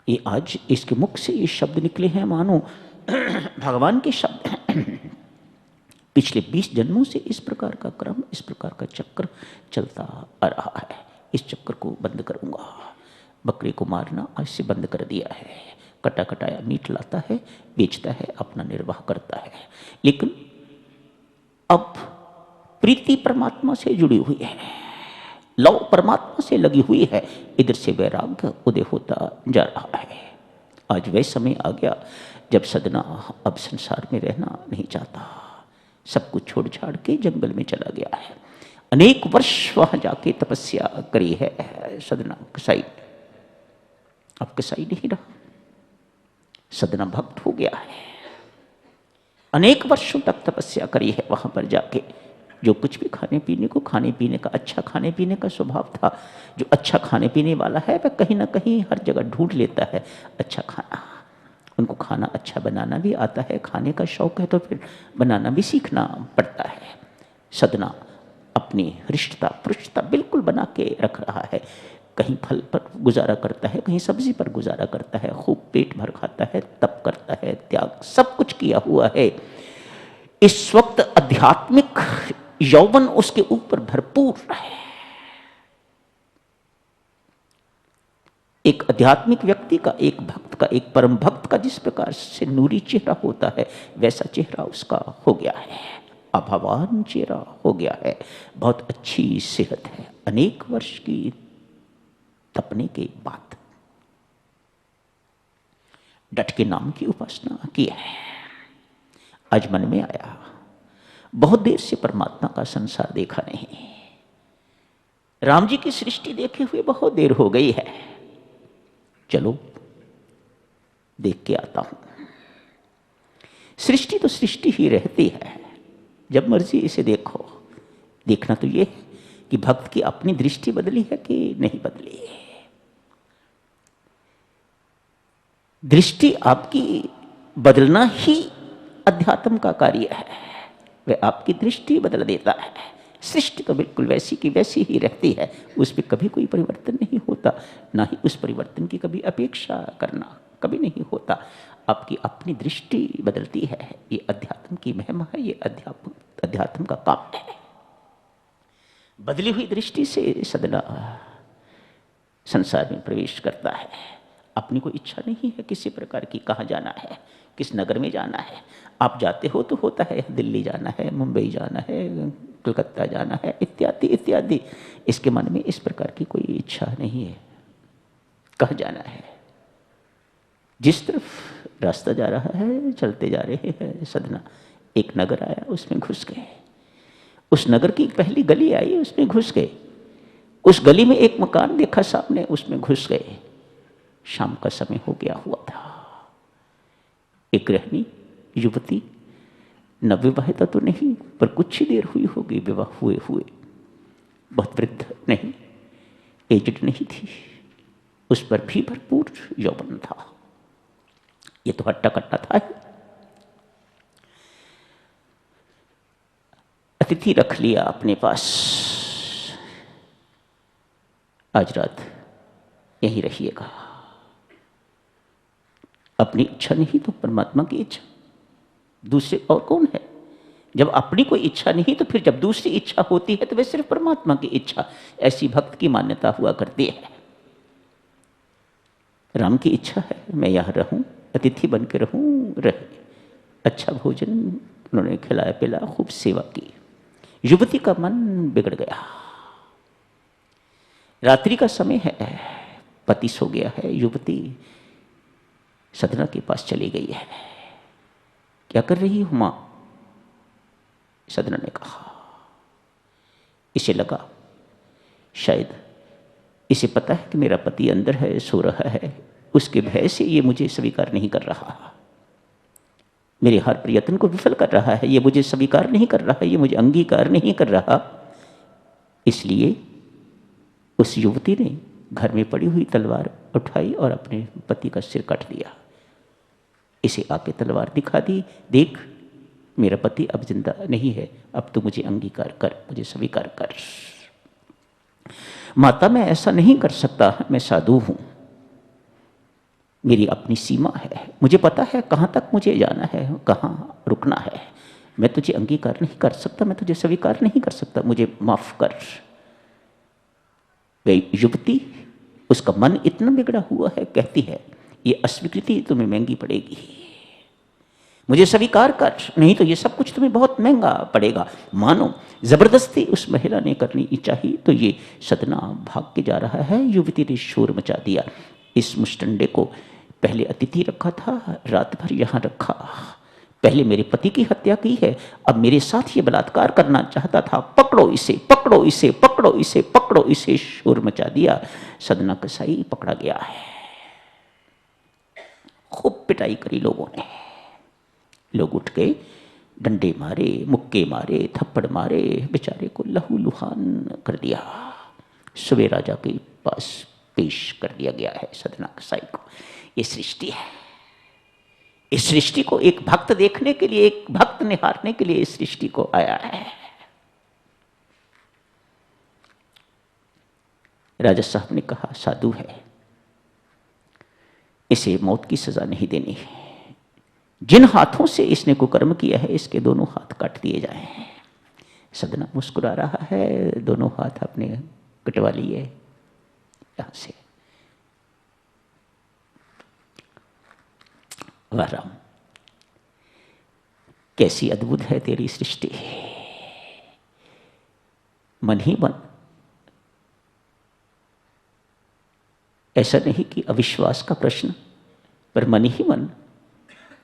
B: ये आज इसके मुख से ये शब्द निकले हैं मानो भगवान के शब्द। पिछले 20 जन्मों से इस प्रकार का क्रम, इस प्रकार का चक्र चलता आ रहा है, इस चक्र को बंद करूंगा। बकरे को मारना आज से बंद कर दिया है। कटा कटाया मीट लाता है, बेचता है, अपना निर्वाह करता है। लेकिन अब प्रीति परमात्मा से जुड़ी हुई है, लव परमात्मा से लगी हुई है, इधर से वैराग्य उदय होता जा रहा है। आज वह समय आ गया जब सदना अब संसार में रहना नहीं चाहता, सब कुछ छोड़ छाड़ के जंगल में चला गया है। अनेक वर्ष वहां जाके तपस्या करी है सदना कसाई, अब कसाई नहीं रहा, सदना भक्त हो गया है। अनेक वर्षों तक तपस्या करी है वहां पर जाके। जो कुछ भी खाने पीने का अच्छा खाने पीने का स्वभाव था, जो अच्छा खाने पीने वाला है वह कहीं ना कहीं हर जगह ढूंढ लेता है अच्छा खाना। उनको खाना अच्छा बनाना भी आता है, खाने का शौक है तो फिर बनाना भी सीखना पड़ता है। सदना अपनी हृष्टता पृष्ठता बिल्कुल बना के रख रहा है। कहीं फल पर गुजारा करता है, कहीं सब्जी पर गुजारा करता है, खूब पेट भर खाता है, तप करता है, त्याग सब कुछ किया हुआ है। इस वक्त आध्यात्मिक यौवन उसके ऊपर भरपूर है। एक आध्यात्मिक व्यक्ति का, एक भक्त का, एक परम भक्त का जिस प्रकार से नूरी चेहरा होता है वैसा चेहरा उसका हो गया है, अभावान चेहरा हो गया है। बहुत अच्छी सेहत है, अनेक वर्ष की तपने के बाद डट के नाम की उपासना की है। आज मन में आया बहुत देर से परमात्मा का संसार देखा नहीं, राम जी की सृष्टि देखे हुए बहुत देर हो गई है, चलो देख के आता हूं। सृष्टि तो सृष्टि ही रहती है, जब मर्जी इसे देखो। देखना तो ये है कि भक्त की अपनी दृष्टि बदली है कि नहीं बदली है। दृष्टि आपकी बदलना ही अध्यात्म का कार्य है, वह आपकी दृष्टि बदल देता है। सृष्टि तो बिल्कुल वैसी की वैसी ही रहती है, उसमें कभी कोई परिवर्तन नहीं होता, ना ही उस परिवर्तन की कभी अपेक्षा करना कभी नहीं होता। आपकी अपनी दृष्टि बदलती है, ये अध्यात्म की महिमा है, ये अध्यात्म का काम है। बदली हुई दृष्टि से सदना संसार में प्रवेश करता है। अपनी कोई इच्छा नहीं है किसी प्रकार की, कहाँ जाना है, किस नगर में जाना है। आप जाते हो तो होता है दिल्ली जाना है, मुंबई जाना है, कलकत्ता जाना है, इत्यादि इत्यादि। इसके मन में इस प्रकार की कोई इच्छा नहीं है कहाँ जाना है। जिस तरफ रास्ता जा रहा है चलते जा रहे हैं। सदना एक नगर आया, उसमें घुस गए। उस नगर की पहली गली आई, उसमें घुस गए। उस गली में एक मकान देखा सामने, उसमें घुस गए। शाम का समय हो गया हुआ था। एक गृहिणी युवती, नवविवाहिता तो नहीं पर कुछ ही देर हुई होगी विवाह हुए हुए, बहुत वृद्ध नहीं, एजड नहीं थी, उस पर भी भरपूर यौवन था। ये तो हट्टा कट्टा था ही। अतिथि रख लिया अपने पास, आज रात यहीं रहिएगा। अपनी इच्छा नहीं तो परमात्मा की इच्छा, दूसरे और कौन है। जब अपनी कोई इच्छा नहीं तो फिर जब दूसरी इच्छा होती है तो वह सिर्फ परमात्मा की इच्छा, ऐसी भक्त की मान्यता हुआ करती है। राम की इच्छा है मैं यहाँ रहूं, अतिथि बन के रहूं, रहे। अच्छा भोजन उन्होंने खिलाया पिलाया, खूब सेवा की। युवती का मन बिगड़ गया। रात्रि का समय है, पति सो गया है, युवती सदना के पास चली गई है। क्या कर रही हो मां? सदना ने कहा। इसे लगा शायद इसे पता है कि मेरा पति अंदर है, सो रहा है, उसके भय से ये मुझे स्वीकार नहीं कर रहा, मेरे हर प्रयत्न को विफल कर रहा है, ये मुझे स्वीकार नहीं कर रहा, ये मुझे अंगीकार नहीं कर रहा। इसलिए उस युवती ने घर में पड़ी हुई तलवार उठाई और अपने पति का सिर काट दिया। इसे आके तलवार दिखा दी, देख मेरा पति अब जिंदा नहीं है, अब तो मुझे अंगीकार कर, मुझे स्वीकार कर। माता मैं ऐसा नहीं कर सकता, मैं साधु हूं, मेरी अपनी सीमा है, मुझे पता है कहाँ तक मुझे जाना है, कहाँ रुकना है। मैं तुझे अंगीकार नहीं कर सकता, मैं तुझे स्वीकार नहीं कर सकता, मुझे माफ कर। वह युवती उसका मन इतना बिगड़ा हुआ है, कहती है ये अस्वीकृति तुम्हें महंगी पड़ेगी, मुझे स्वीकार कर, नहीं तो ये सब कुछ तुम्हें बहुत महंगा पड़ेगा। मानो जबरदस्ती उस महिला ने करनी चाहिए तो ये सदना भाग के जा रहा है। युवती ने शोर मचा दिया, इस मुस्टंडे को पहले अतिथि रखा था, रात भर यहाँ रखा, पहले मेरे पति की हत्या की है, अब मेरे साथ ये बलात्कार करना चाहता था, पकड़ो इसे, पकड़ो इसे, पकड़ो इसे, पकड़ो इसे। शोर मचा दिया। सदना कसाई पकड़ा गया है। खूब पिटाई करी लोगों ने। लोग उठ गए, डंडे मारे, मुक्के मारे, थप्पड़ मारे, बेचारे को लहूलुहान कर दिया। सुबह राजा के पास पेश कर दिया गया है सदना कसाई को। ये सृष्टि है। इस सृष्टि को एक भक्त देखने के लिए, एक भक्त निहारने के लिए इस सृष्टि को आया है। राजा साहब ने कहा साधु है, इसे मौत की सजा नहीं देनी है, जिन हाथों से इसने कुकर्म किया है इसके दोनों हाथ काट दिए जाएं। सदना मुस्कुरा रहा है, दोनों हाथ अपने कटवा लिए यहां से। वाह राम, कैसी अद्भुत है तेरी सृष्टि। मन ही मन, ऐसा नहीं कि अविश्वास का प्रश्न, पर मन ही मन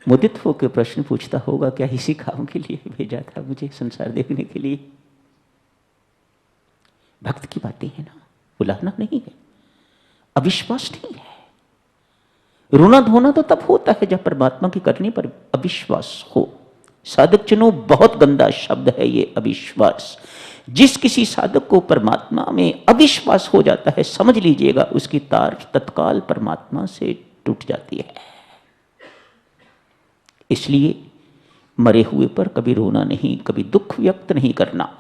B: मुदित होकर प्रश्न पूछता होगा, क्या इसी काम के लिए भेजा था मुझे संसार देखने के लिए। भक्त की बातें हैं ना, बुलाना नहीं है, अविश्वास नहीं है। रोना धोना तो तब होता है जब परमात्मा की करने पर अविश्वास हो। साधक चुनो, बहुत गंदा शब्द है ये अविश्वास। जिस किसी साधक को परमात्मा में अविश्वास हो जाता है, समझ लीजिएगा उसकी तार तत्काल परमात्मा से टूट जाती है। इसलिए मरे हुए पर कभी रोना नहीं, कभी दुख व्यक्त नहीं करना।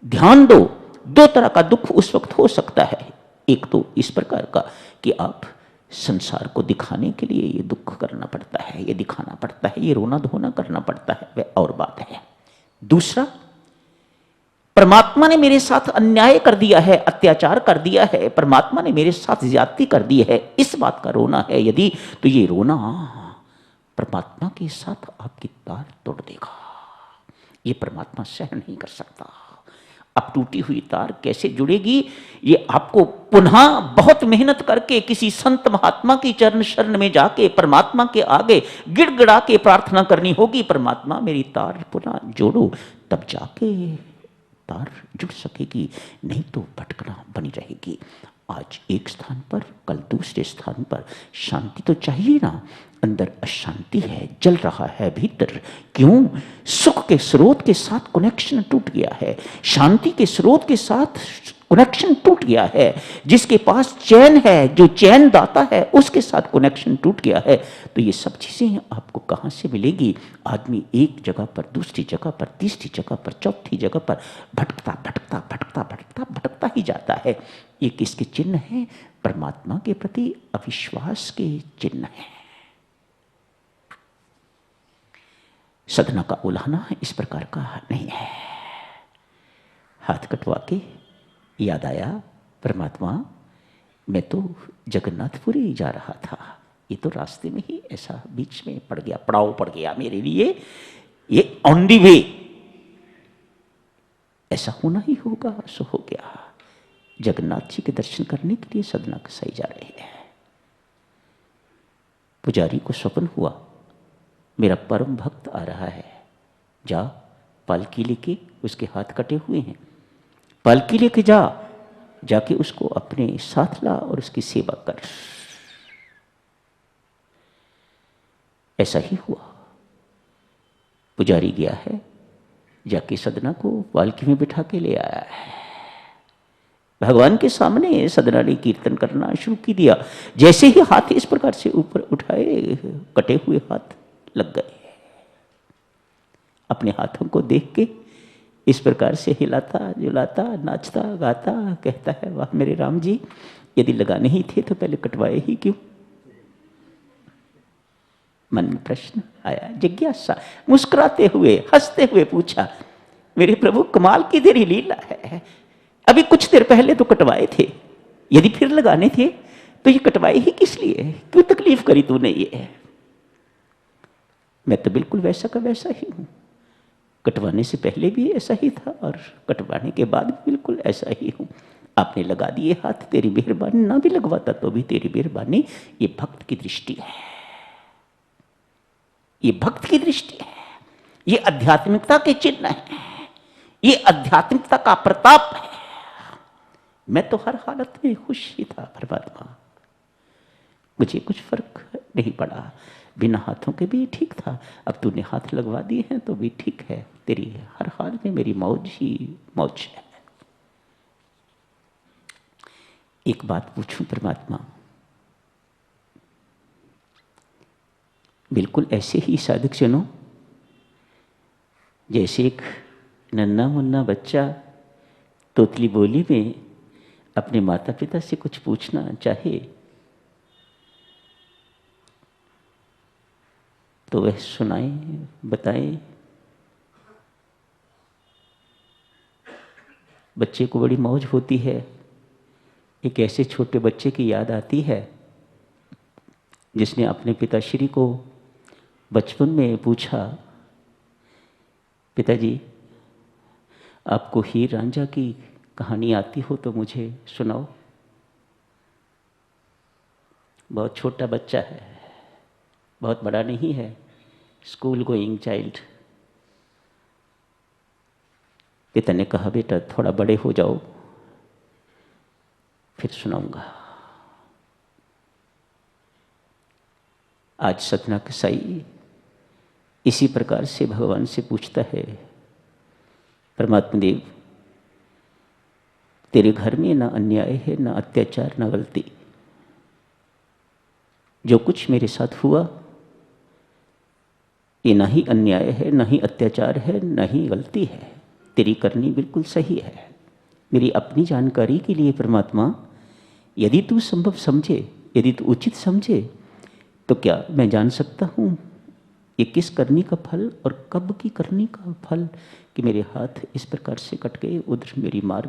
B: ध्यान दो, दो तरह का दुख उस वक्त हो सकता है। एक तो इस प्रकार का कि आप संसार को दिखाने के लिए ये दुख करना पड़ता है, ये दिखाना पड़ता है, ये रोना धोना करना पड़ता है, वह और बात है। दूसरा, परमात्मा ने मेरे साथ अन्याय कर दिया है, अत्याचार कर दिया है, परमात्मा ने मेरे साथ ज्यादती कर दी है, इस बात का रोना है यदि, तो ये रोना परमात्मा के साथ आपकी तार तोड़ देगा। ये परमात्मा सहन नहीं कर सकता। अब टूटी हुई तार कैसे जुड़ेगी, ये आपको पुनः बहुत मेहनत करके किसी संत महात्मा की चरण शरण में जाके परमात्मा के आगे गिड़गिड़ा के प्रार्थना करनी होगी, परमात्मा मेरी तार पुनः जोड़ो, तब जाके तार जुड़ सकेगी, नहीं तो भटकना बनी रहेगी। आज एक स्थान पर, कल दूसरे स्थान पर। शांति तो चाहिए ना, अंदर अशांति है, जल रहा है भीतर। क्यों? सुख के स्रोत के साथ कनेक्शन टूट गया है, शांति के स्रोत के साथ कनेक्शन टूट गया है। जिसके पास चैन है, जो चैन दाता है, उसके साथ कनेक्शन टूट गया है। तो ये सब चीजें आपको कहां से मिलेगी? आदमी एक जगह पर, दूसरी जगह पर, तीसरी जगह पर, चौथी जगह पर भटकता भटकता भटकता भटकता भटकता ही जाता है। ये किसके चिन्ह हैं? परमात्मा के प्रति अविश्वास के चिन्ह हैं। सदना का उल्हाना इस प्रकार का नहीं है। हाथ कटवा के याद आया, परमात्मा मैं तो जगन्नाथपुरी जा रहा था, ये तो रास्ते में ही ऐसा बीच में पड़ गया, पड़ाव पड़ गया मेरे लिए, ये ऑन दी वे, ऐसा होना ही होगा। सो हो गया। जगन्नाथ जी के दर्शन करने के लिए सदना कसाई जा रहे हैं। पुजारी को स्वप्न हुआ, मेरा परम भक्त आ रहा है, जा पालकी लेके, उसके हाथ कटे हुए हैं, पालकी लेके जा, जाके उसको अपने साथ ला और उसकी सेवा कर। ऐसा ही हुआ। पुजारी गया है, जाके सदना को पालकी में बिठा के ले आया है। भगवान के सामने सदना ने कीर्तन करना शुरू की दिया। जैसे ही हाथ इस प्रकार से ऊपर उठाए, कटे हुए हाथ लग गए। अपने हाथों को देख के इस प्रकार से हिलाता, जुलाता, नाचता, गाता, कहता है, वाह मेरे राम जी, यदि लगाने ही थे तो पहले कटवाए ही क्यों? मन में प्रश्न आया, जिज्ञासा। मुस्कुराते हुए, हंसते हुए पूछा, मेरे प्रभु कमाल की तेरी लीला है, अभी कुछ देर पहले तो कटवाए थे, यदि फिर लगाने थे तो ये कटवाई ही किस लिए? क्यों तकलीफ करी तूने ये? मैं तो बिल्कुल वैसा का वैसा ही हूं। कटवाने से पहले भी ऐसा ही था और कटवाने के बाद भी बिल्कुल ऐसा ही हूं। आपने लगा दिए हाथ, तेरी मेहरबानी, ना भी लगवाता तो भी तेरी मेहरबानी। ये भक्त की दृष्टि है, ये भक्त की दृष्टि है, ये आध्यात्मिकता के चिन्ह है, ये आध्यात्मिकता का प्रताप है। मैं तो हर हालत में खुश ही था परमात्मा, मुझे कुछ फर्क नहीं पड़ा। बिना हाथों के भी ठीक था, अब तूने हाथ लगवा दिए हैं तो भी ठीक है। तेरी हर हाल में मेरी मौज ही मौज है। एक बात पूछूं परमात्मा, बिल्कुल ऐसे ही साधक जनों, जैसे एक नन्हा मुन्ना बच्चा तोतली बोली में अपने माता पिता से कुछ पूछना चाहे तो वह सुनाए, बताए। बच्चे को बड़ी मौज होती है। एक ऐसे छोटे बच्चे की याद आती है जिसने अपने पिताश्री को बचपन में पूछा, पिताजी आपको हीर रांझा की कहानी आती हो तो मुझे सुनाओ। बहुत छोटा बच्चा है, बहुत बड़ा नहीं है, स्कूल गोइंग चाइल्ड। पिता ने कहा, बेटा थोड़ा बड़े हो जाओ फिर सुनाऊंगा। आज सतना कसाई इसी प्रकार से भगवान से पूछता है, परमात्मा देव तेरे घर में ना अन्याय है, ना अत्याचार, ना गलती। जो कुछ मेरे साथ हुआ ये ना ही अन्याय है, ना ही अत्याचार है, ना ही गलती है। तेरी करनी बिल्कुल सही है। मेरी अपनी जानकारी के लिए परमात्मा, यदि तू संभव समझे, यदि तू उचित समझे तो क्या मैं जान सकता हूँ ये किस करनी का फल और कब की करनी का फल कि मेरे हाथ इस प्रकार से कट गए, उधर मेरी मार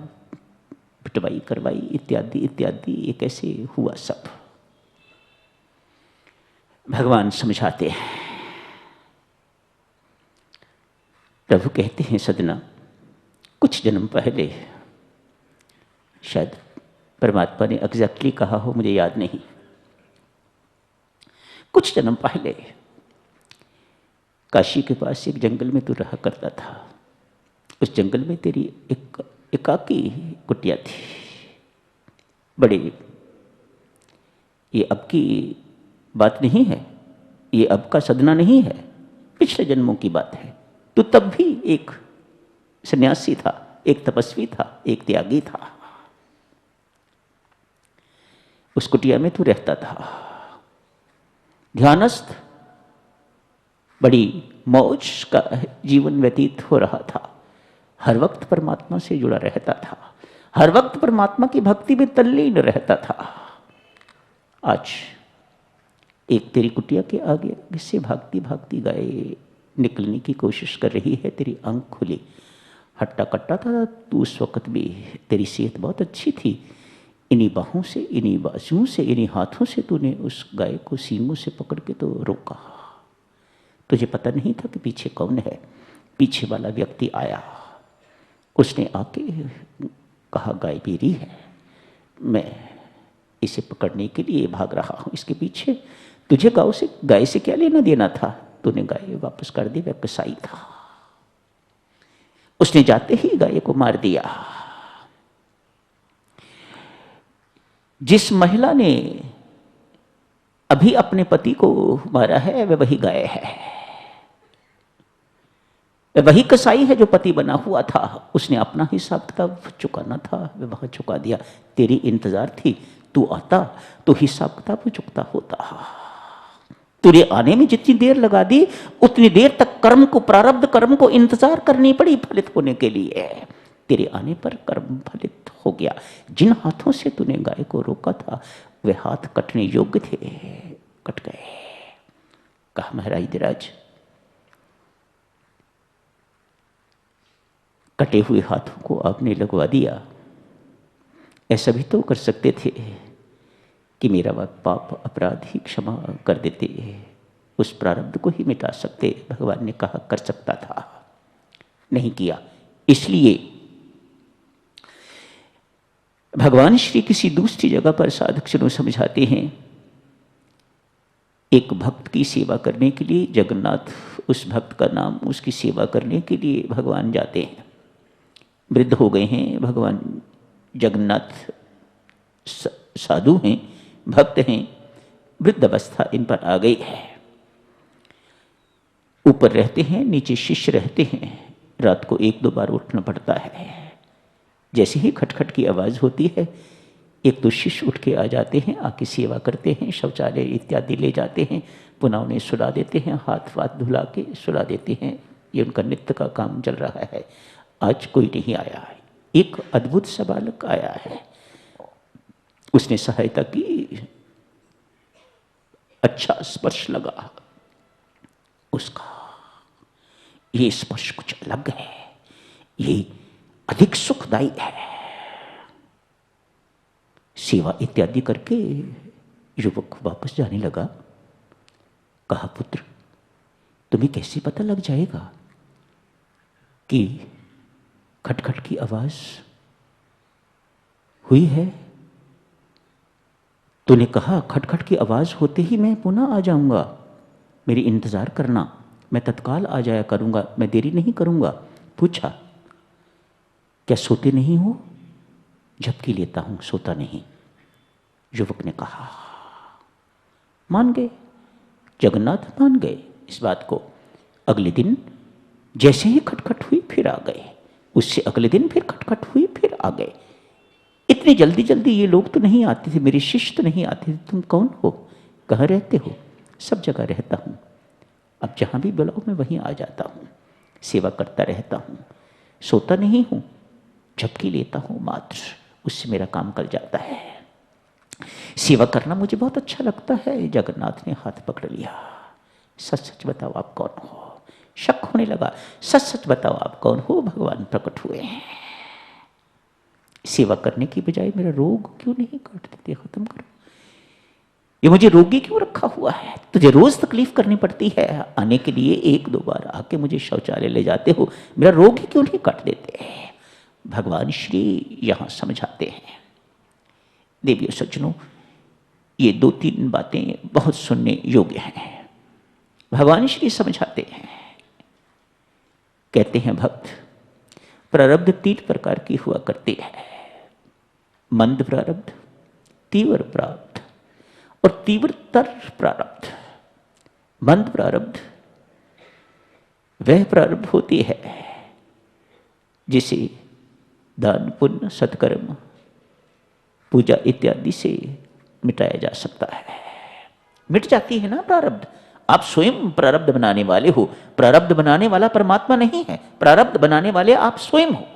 B: पिटवाई करवाई इत्यादि इत्यादि, ये कैसे हुआ सब? भगवान समझाते हैं। प्रभु कहते हैं, सदना कुछ जन्म पहले, शायद परमात्मा ने एग्जैक्टली कहा हो, मुझे याद नहीं, कुछ जन्म पहले काशी के पास एक जंगल में तू रहा करता था। उस जंगल में तेरी एक एकाकी कुटिया थी। बड़े, ये अब की बात नहीं है, ये अब का सदना नहीं है, पिछले जन्मों की बात है। तू तब भी एक सन्यासी था, एक तपस्वी था, एक त्यागी था। उस कुटिया में तू रहता था, ध्यानस्थ, बड़ी मौज का जीवन व्यतीत हो रहा था। हर वक्त परमात्मा से जुड़ा रहता था, हर वक्त परमात्मा की भक्ति में तल्लीन रहता था। आज एक तेरी कुटिया के आगे से भागती भागती गाय निकलने की कोशिश कर रही है। तेरी आंख खुली, हट्टा कट्टा था तू उस वक्त भी, तेरी सेहत बहुत अच्छी थी। इन्हीं बाहों से, इन्हीं बाजुओं से, इन्हीं हाथों से तूने उस गाय को सींगों से पकड़ के तो रोका। तुझे पता नहीं था कि पीछे कौन है। पीछे वाला व्यक्ति आया, उसने आके कहा, गाय मेरी है, मैं इसे पकड़ने के लिए भाग रहा हूं इसके पीछे। तुझे गाय से क्या लेना देना था? तूने गाय वापस कर दी, वह कसाई था। उसने जाते ही गाय को मार दिया। जिस महिला ने अभी अपने पति को मारा है वह वही गाय है, वह वही कसाई है जो पति बना हुआ था। उसने अपना हिसाब किताब चुकाना था, वह वहां चुका दिया। तेरी इंतजार थी, तू आता तो हिसाब किताब चुकता होता। तुझे आने में जितनी देर लगा दी उतनी देर तक कर्म को, प्रारब्ध कर्म को इंतजार करनी पड़ी फलित होने के लिए। तेरे आने पर कर्म फलित हो गया। जिन हाथों से तूने गाय को रोका था वे हाथ कटने योग्य थे, कट गए। कहा, महाराज धीराज, कटे हुए हाथों को आपने लगवा दिया, ऐसा भी तो कर सकते थे कि मेरा वह पाप अपराध ही क्षमा कर देते, उस प्रारब्ध को ही मिटा सकते। भगवान ने कहा कर सकता था, नहीं किया। इसलिए भगवान श्री किसी दूसरी जगह पर साधक समझाते हैं, एक भक्त की सेवा करने के लिए जगन्नाथ, उस भक्त का नाम, उसकी सेवा करने के लिए भगवान जाते हैं। वृद्ध हो गए हैं भगवान जगन्नाथ, साधु हैं, भक्त हैं, वृद्ध अवस्था इन पर आ गई है। ऊपर रहते हैं, नीचे शिष्य रहते हैं। रात को 1-2 बार उठना पड़ता है। जैसे ही खटखट की आवाज़ होती है, एक तो शिष्य उठ के आ जाते हैं, आके सेवा करते हैं, शौचालय इत्यादि ले जाते हैं, पुनः उन्हें सुला देते हैं, हाथ वाथ धुला के सुला देते हैं। ये उनका नित्य का काम चल रहा है। आज कोई नहीं आया है। एक अद्भुत सा बालक आया है, उसने सहायता की, अच्छा स्पर्श लगा उसका। ये स्पर्श कुछ अलग है, ये अधिक सुखदायी है। सेवा इत्यादि करके युवक वापस जाने लगा। कहा पुत्र, तुम्हें कैसे पता लग जाएगा कि खटखट की आवाज हुई है? तूने कहा खटखट की आवाज होते ही मैं पुनः आ जाऊंगा, मेरी इंतजार करना, मैं तत्काल आ जाया करूंगा, मैं देरी नहीं करूंगा। पूछा क्या सोते नहीं हो? झपकी लेता हूं, सोता नहीं। युवक ने कहा, मान गए, जगन्नाथ मान गए इस बात को। अगले दिन जैसे ही खटखट हुई फिर आ गए, उससे अगले दिन फिर खटखट हुई फिर आ गए। इतनी जल्दी जल्दी ये लोग तो नहीं आते थे, मेरे शिष्य तो नहीं आते थे। तुम कौन हो, कहाँ रहते हो? सब जगह रहता हूँ, अब जहाँ भी बुलाओ मैं वहीं आ जाता हूँ, सेवा करता रहता हूँ, सोता नहीं हूँ, झपकी लेता हूँ मात्र, उससे मेरा काम कर जाता है। सेवा करना मुझे बहुत अच्छा लगता है। जगन्नाथ ने हाथ पकड़ लिया। सच सच बताओ आप कौन हो? शक होने लगा। सच सच बताओ आप कौन हो? भगवान प्रकट हुए हैं। सेवा करने की बजाय मेरा रोग क्यों नहीं काट देते? खत्म करो, ये मुझे रोगी क्यों रखा हुआ है? तुझे रोज तकलीफ करनी पड़ती है आने के लिए, 1-2 बार आके मुझे शौचालय ले जाते हो, मेरा रोग ही क्यों नहीं काट देते? भगवान श्री यहां समझाते हैं। देवियों सज्जनों, ये 2-3 बातें बहुत सुनने योग्य हैं। भगवान श्री समझाते हैं, कहते हैं भक्त, प्रारब्ध 3 प्रकार की हुआ करती है। मंद प्रारब्ध, तीव्र प्रारब्ध और तीव्रतर प्रारब्ध। मंद प्रारब्ध वह प्रारब्ध होती है जिसे दान पुण्य सत्कर्म पूजा इत्यादि से मिटाया जा सकता है। मिट जाती है ना प्रारब्ध। आप स्वयं प्रारब्ध बनाने वाले हो, प्रारब्ध बनाने वाला परमात्मा नहीं है, प्रारब्ध बनाने वाले आप स्वयं हो।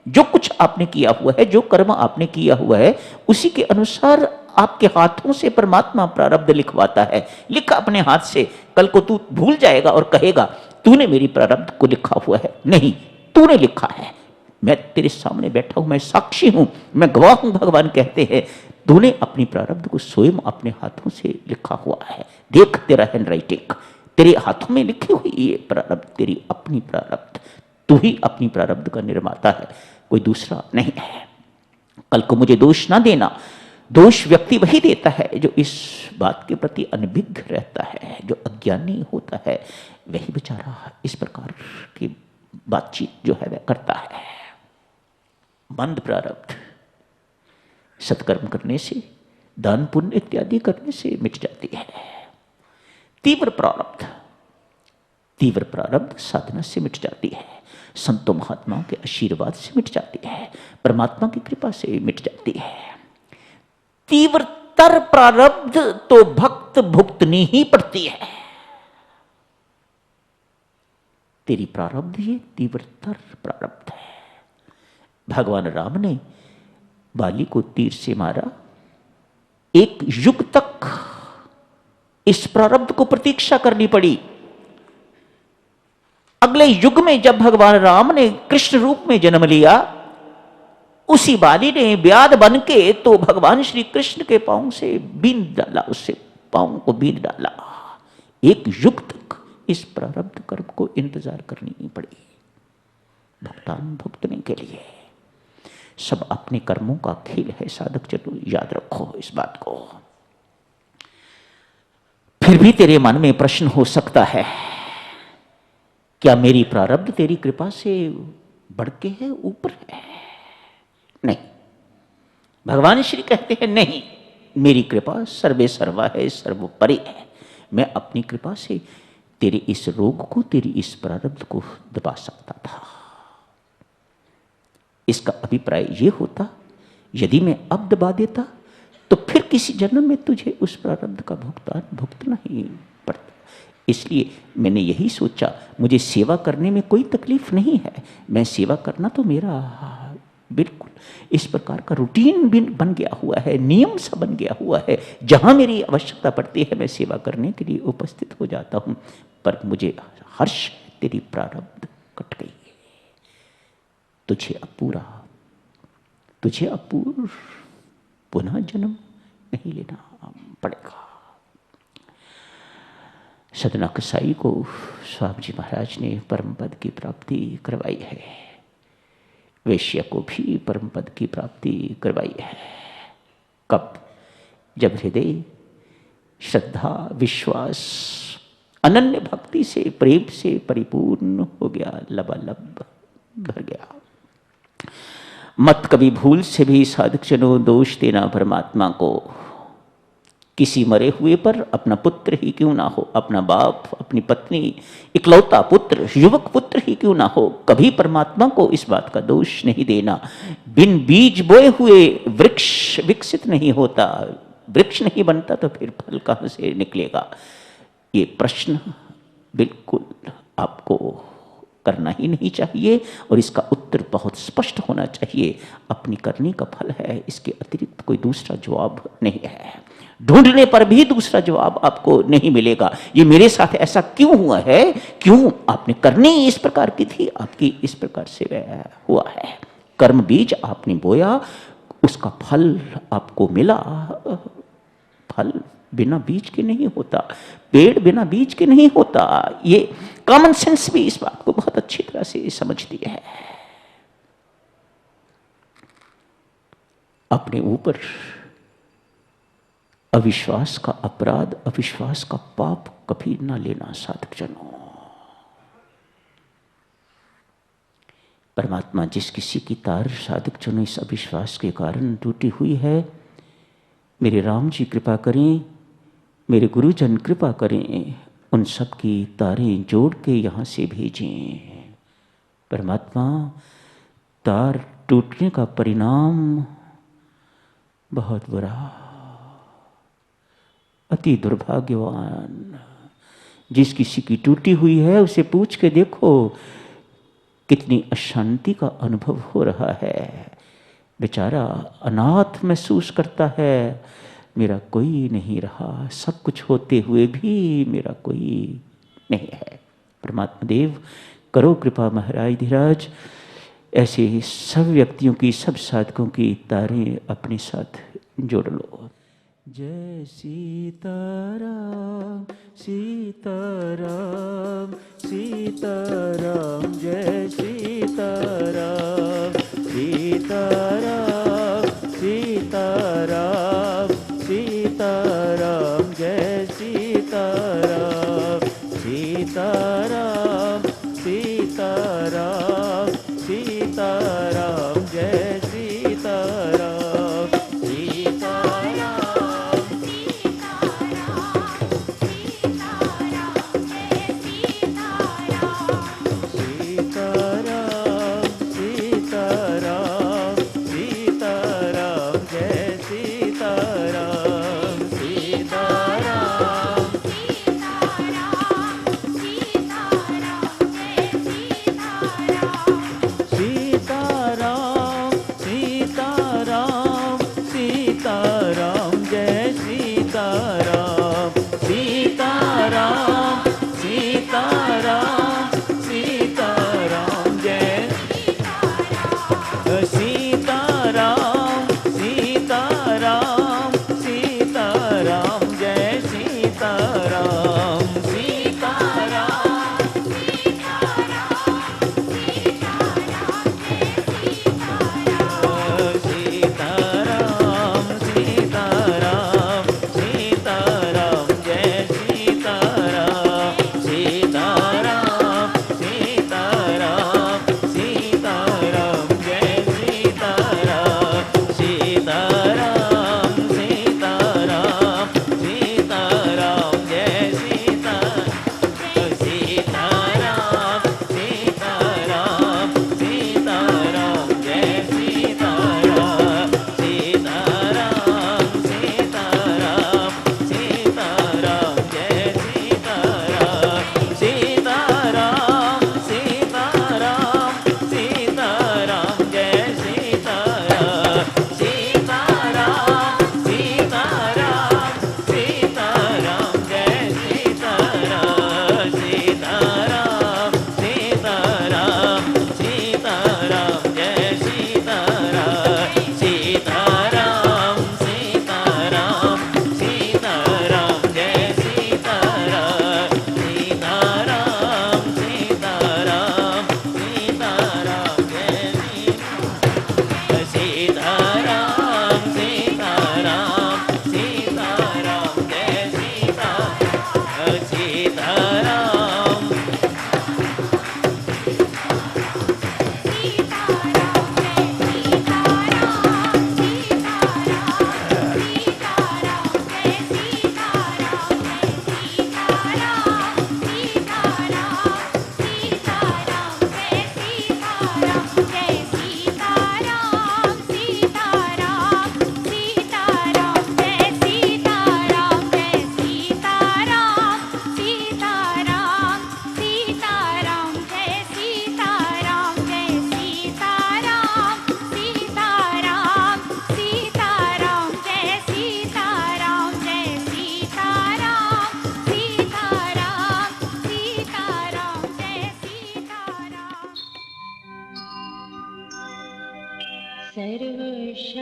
B: जो कुछ आपने किया हुआ है, जो कर्म आपने किया हुआ है, उसी के अनुसार आपके हाथों से परमात्मा प्रारब्ध लिखवाता है। लिखा अपने हाथ से, कल को तू भूल जाएगा और कहेगा तूने मेरी प्रारब्ध को लिखा हुआ है। नहीं, तूने लिखा है, मैं तेरे सामने बैठा हूं, मैं साक्षी हूं, मैं गवाह हूं। भगवान कहते हैं तूने अपनी प्रारब्ध को स्वयं अपने हाथों से लिखा हुआ है। देख तेरा हैंड राइटिंग, तेरे हाथों में लिखी हुई ये प्रारब्ध तेरी अपनी प्रारब्ध। तू ही अपनी प्रारब्ध का निर्माता है, कोई दूसरा नहीं है। कल को मुझे दोष ना देना। दोष व्यक्ति वही देता है जो इस बात के प्रति अनभिज्ञ रहता है, जो अज्ञानी होता है, वही बेचारा इस प्रकार की बातचीत जो है वह करता है। मंद प्रारब्ध सत्कर्म करने से, दान पुण्य इत्यादि करने से मिट जाती है। तीव्र प्रारब्ध, तीव्र प्रारब्ध साधना से मिट जाती है, संतों महात्माओं के आशीर्वाद से मिट जाती है, परमात्मा की कृपा से मिट जाती है। तीव्रतर प्रारब्ध तो भक्त भुगतनी ही पड़ती है। तेरी प्रारब्ध ये तीव्रतर प्रारब्ध है। भगवान राम ने बाली को तीर से मारा, 1 युग तक इस प्रारब्ध को प्रतीक्षा करनी पड़ी। अगले युग में जब भगवान राम ने कृष्ण रूप में जन्म लिया, उसी बाली ने व्याध बन के तो भगवान श्री कृष्ण के पांव से बींद डाला, उससे पांव को बींद डाला। एक युग तक इस प्रारब्ध कर्म को इंतजार करनी पड़ी भुगतान भुगतने के लिए। सब अपने कर्मों का खेल है साधक जन, याद रखो इस बात को। फिर भी तेरे मन में प्रश्न हो सकता है, क्या मेरी प्रारब्ध तेरी कृपा से बढ़ के है, ऊपर है? नहीं, भगवान श्री कहते हैं नहीं, मेरी कृपा सर्वे सर्वा है, सर्वोपरि है। मैं अपनी कृपा से तेरे इस रोग को, तेरी इस प्रारब्ध को दबा सकता था। इसका अभिप्राय यह होता, यदि मैं अब दबा देता तो फिर किसी जन्म में तुझे उस प्रारब्ध का भुगतान भुगतना ही पड़ता। इसलिए मैंने यही सोचा, मुझे सेवा करने में कोई तकलीफ नहीं है। मैं सेवा करना तो मेरा बिल्कुल इस प्रकार का रूटीन बन गया हुआ है, नियम सा बन गया हुआ है। जहां मेरी आवश्यकता पड़ती है मैं सेवा करने के लिए उपस्थित हो जाता हूं। पर मुझे हर्ष, तेरी प्रारब्ध कट गई, तुझे अपूरा, तुझे अपूर्व पुनः जन्म नहीं लेना पड़ेगा। सदना कसाई को स्वामी जी महाराज ने परम पद की प्राप्ति करवाई है, वैश्य को भी परम पद की प्राप्ति करवाई है। कब? जब हृदय श्रद्धा, विश्वास, अनन्य भक्ति से, प्रेम से परिपूर्ण हो गया, लबालब भर गया। मत कभी भूल से भी साधक जनों दोष देना परमात्मा को। किसी मरे हुए पर अपना पुत्र ही क्यों ना हो, अपना बाप, अपनी पत्नी, इकलौता पुत्र, युवक पुत्र ही क्यों ना हो, कभी परमात्मा को इस बात का दोष नहीं देना। बिन बीज बोए हुए वृक्ष विकसित नहीं होता, वृक्ष नहीं बनता तो फिर फल कहां से निकलेगा? ये प्रश्न बिल्कुल आपको करना ही नहीं चाहिए और इसका उत्तर बहुत स्पष्ट होना चाहिए। अपनी करनी का फल है, इसके अतिरिक्त कोई दूसरा जवाब नहीं है। ढूंढने पर भी दूसरा जवाब आपको नहीं मिलेगा। ये मेरे साथ ऐसा क्यों हुआ है, क्यों आपने करनी इस प्रकार की थी, आपकी इस प्रकार से हुआ है। कर्म बीज आपने बोया, उसका फल आपको मिला। फल बिना बीज के नहीं होता, पेड़ बिना बीज के नहीं होता। ये कॉमन सेंस भी इस बात को बहुत अच्छी तरह से समझती है। अपने ऊपर अविश्वास का अपराध, अविश्वास का पाप कभी ना लेना साधक जनों। परमात्मा जिस किसी की तार साधक जनों इस अविश्वास के कारण टूटी हुई है, मेरे राम जी कृपा करें, मेरे गुरुजन कृपा करें, उन सब की तारें जोड़ के यहाँ से भेजें। परमात्मा, तार टूटने का परिणाम बहुत बुरा, अति दुर्भाग्यवान। जिस किसी की टूटी हुई है उसे पूछ के देखो कितनी अशांति का अनुभव हो रहा है। बेचारा अनाथ महसूस करता है, मेरा कोई नहीं रहा, सब कुछ होते हुए भी मेरा कोई नहीं है। परमात्मा देव करो कृपा महाराज धीराज, ऐसे सब व्यक्तियों की, सब साधकों की तारें अपने साथ जोड़ लो। जय सीताराम सीताराम सीताराम, जय सीताराम सीताराम सीताराम सीताराम, जय सीताराम सीताराम सीताराम सीताराम, जय सीताराम सीताराम सीताराम सीताराम सीताराम,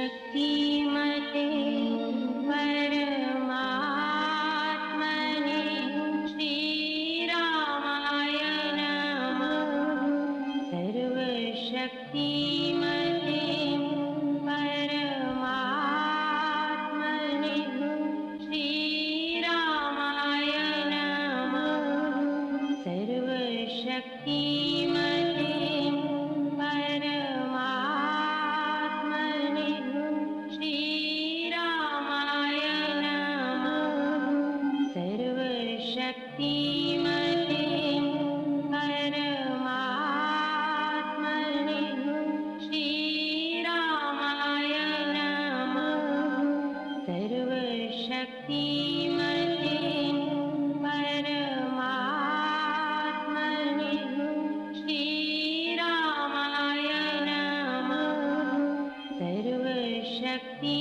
A: सर्वशक्तिमते परमात्मने श्रीरामाय नमः। सर्वशक्तिमते परमात्मने श्रीरामाय नमः। सर्वशक्तिमते परमात्मने श्रीरामाय नमः। सर्वशक्तिमते परमात्मने श्रीरामाय नमः। सर्वशक्तिमते परमात्मने श्रीरामाय नमः। सर्वशक्ति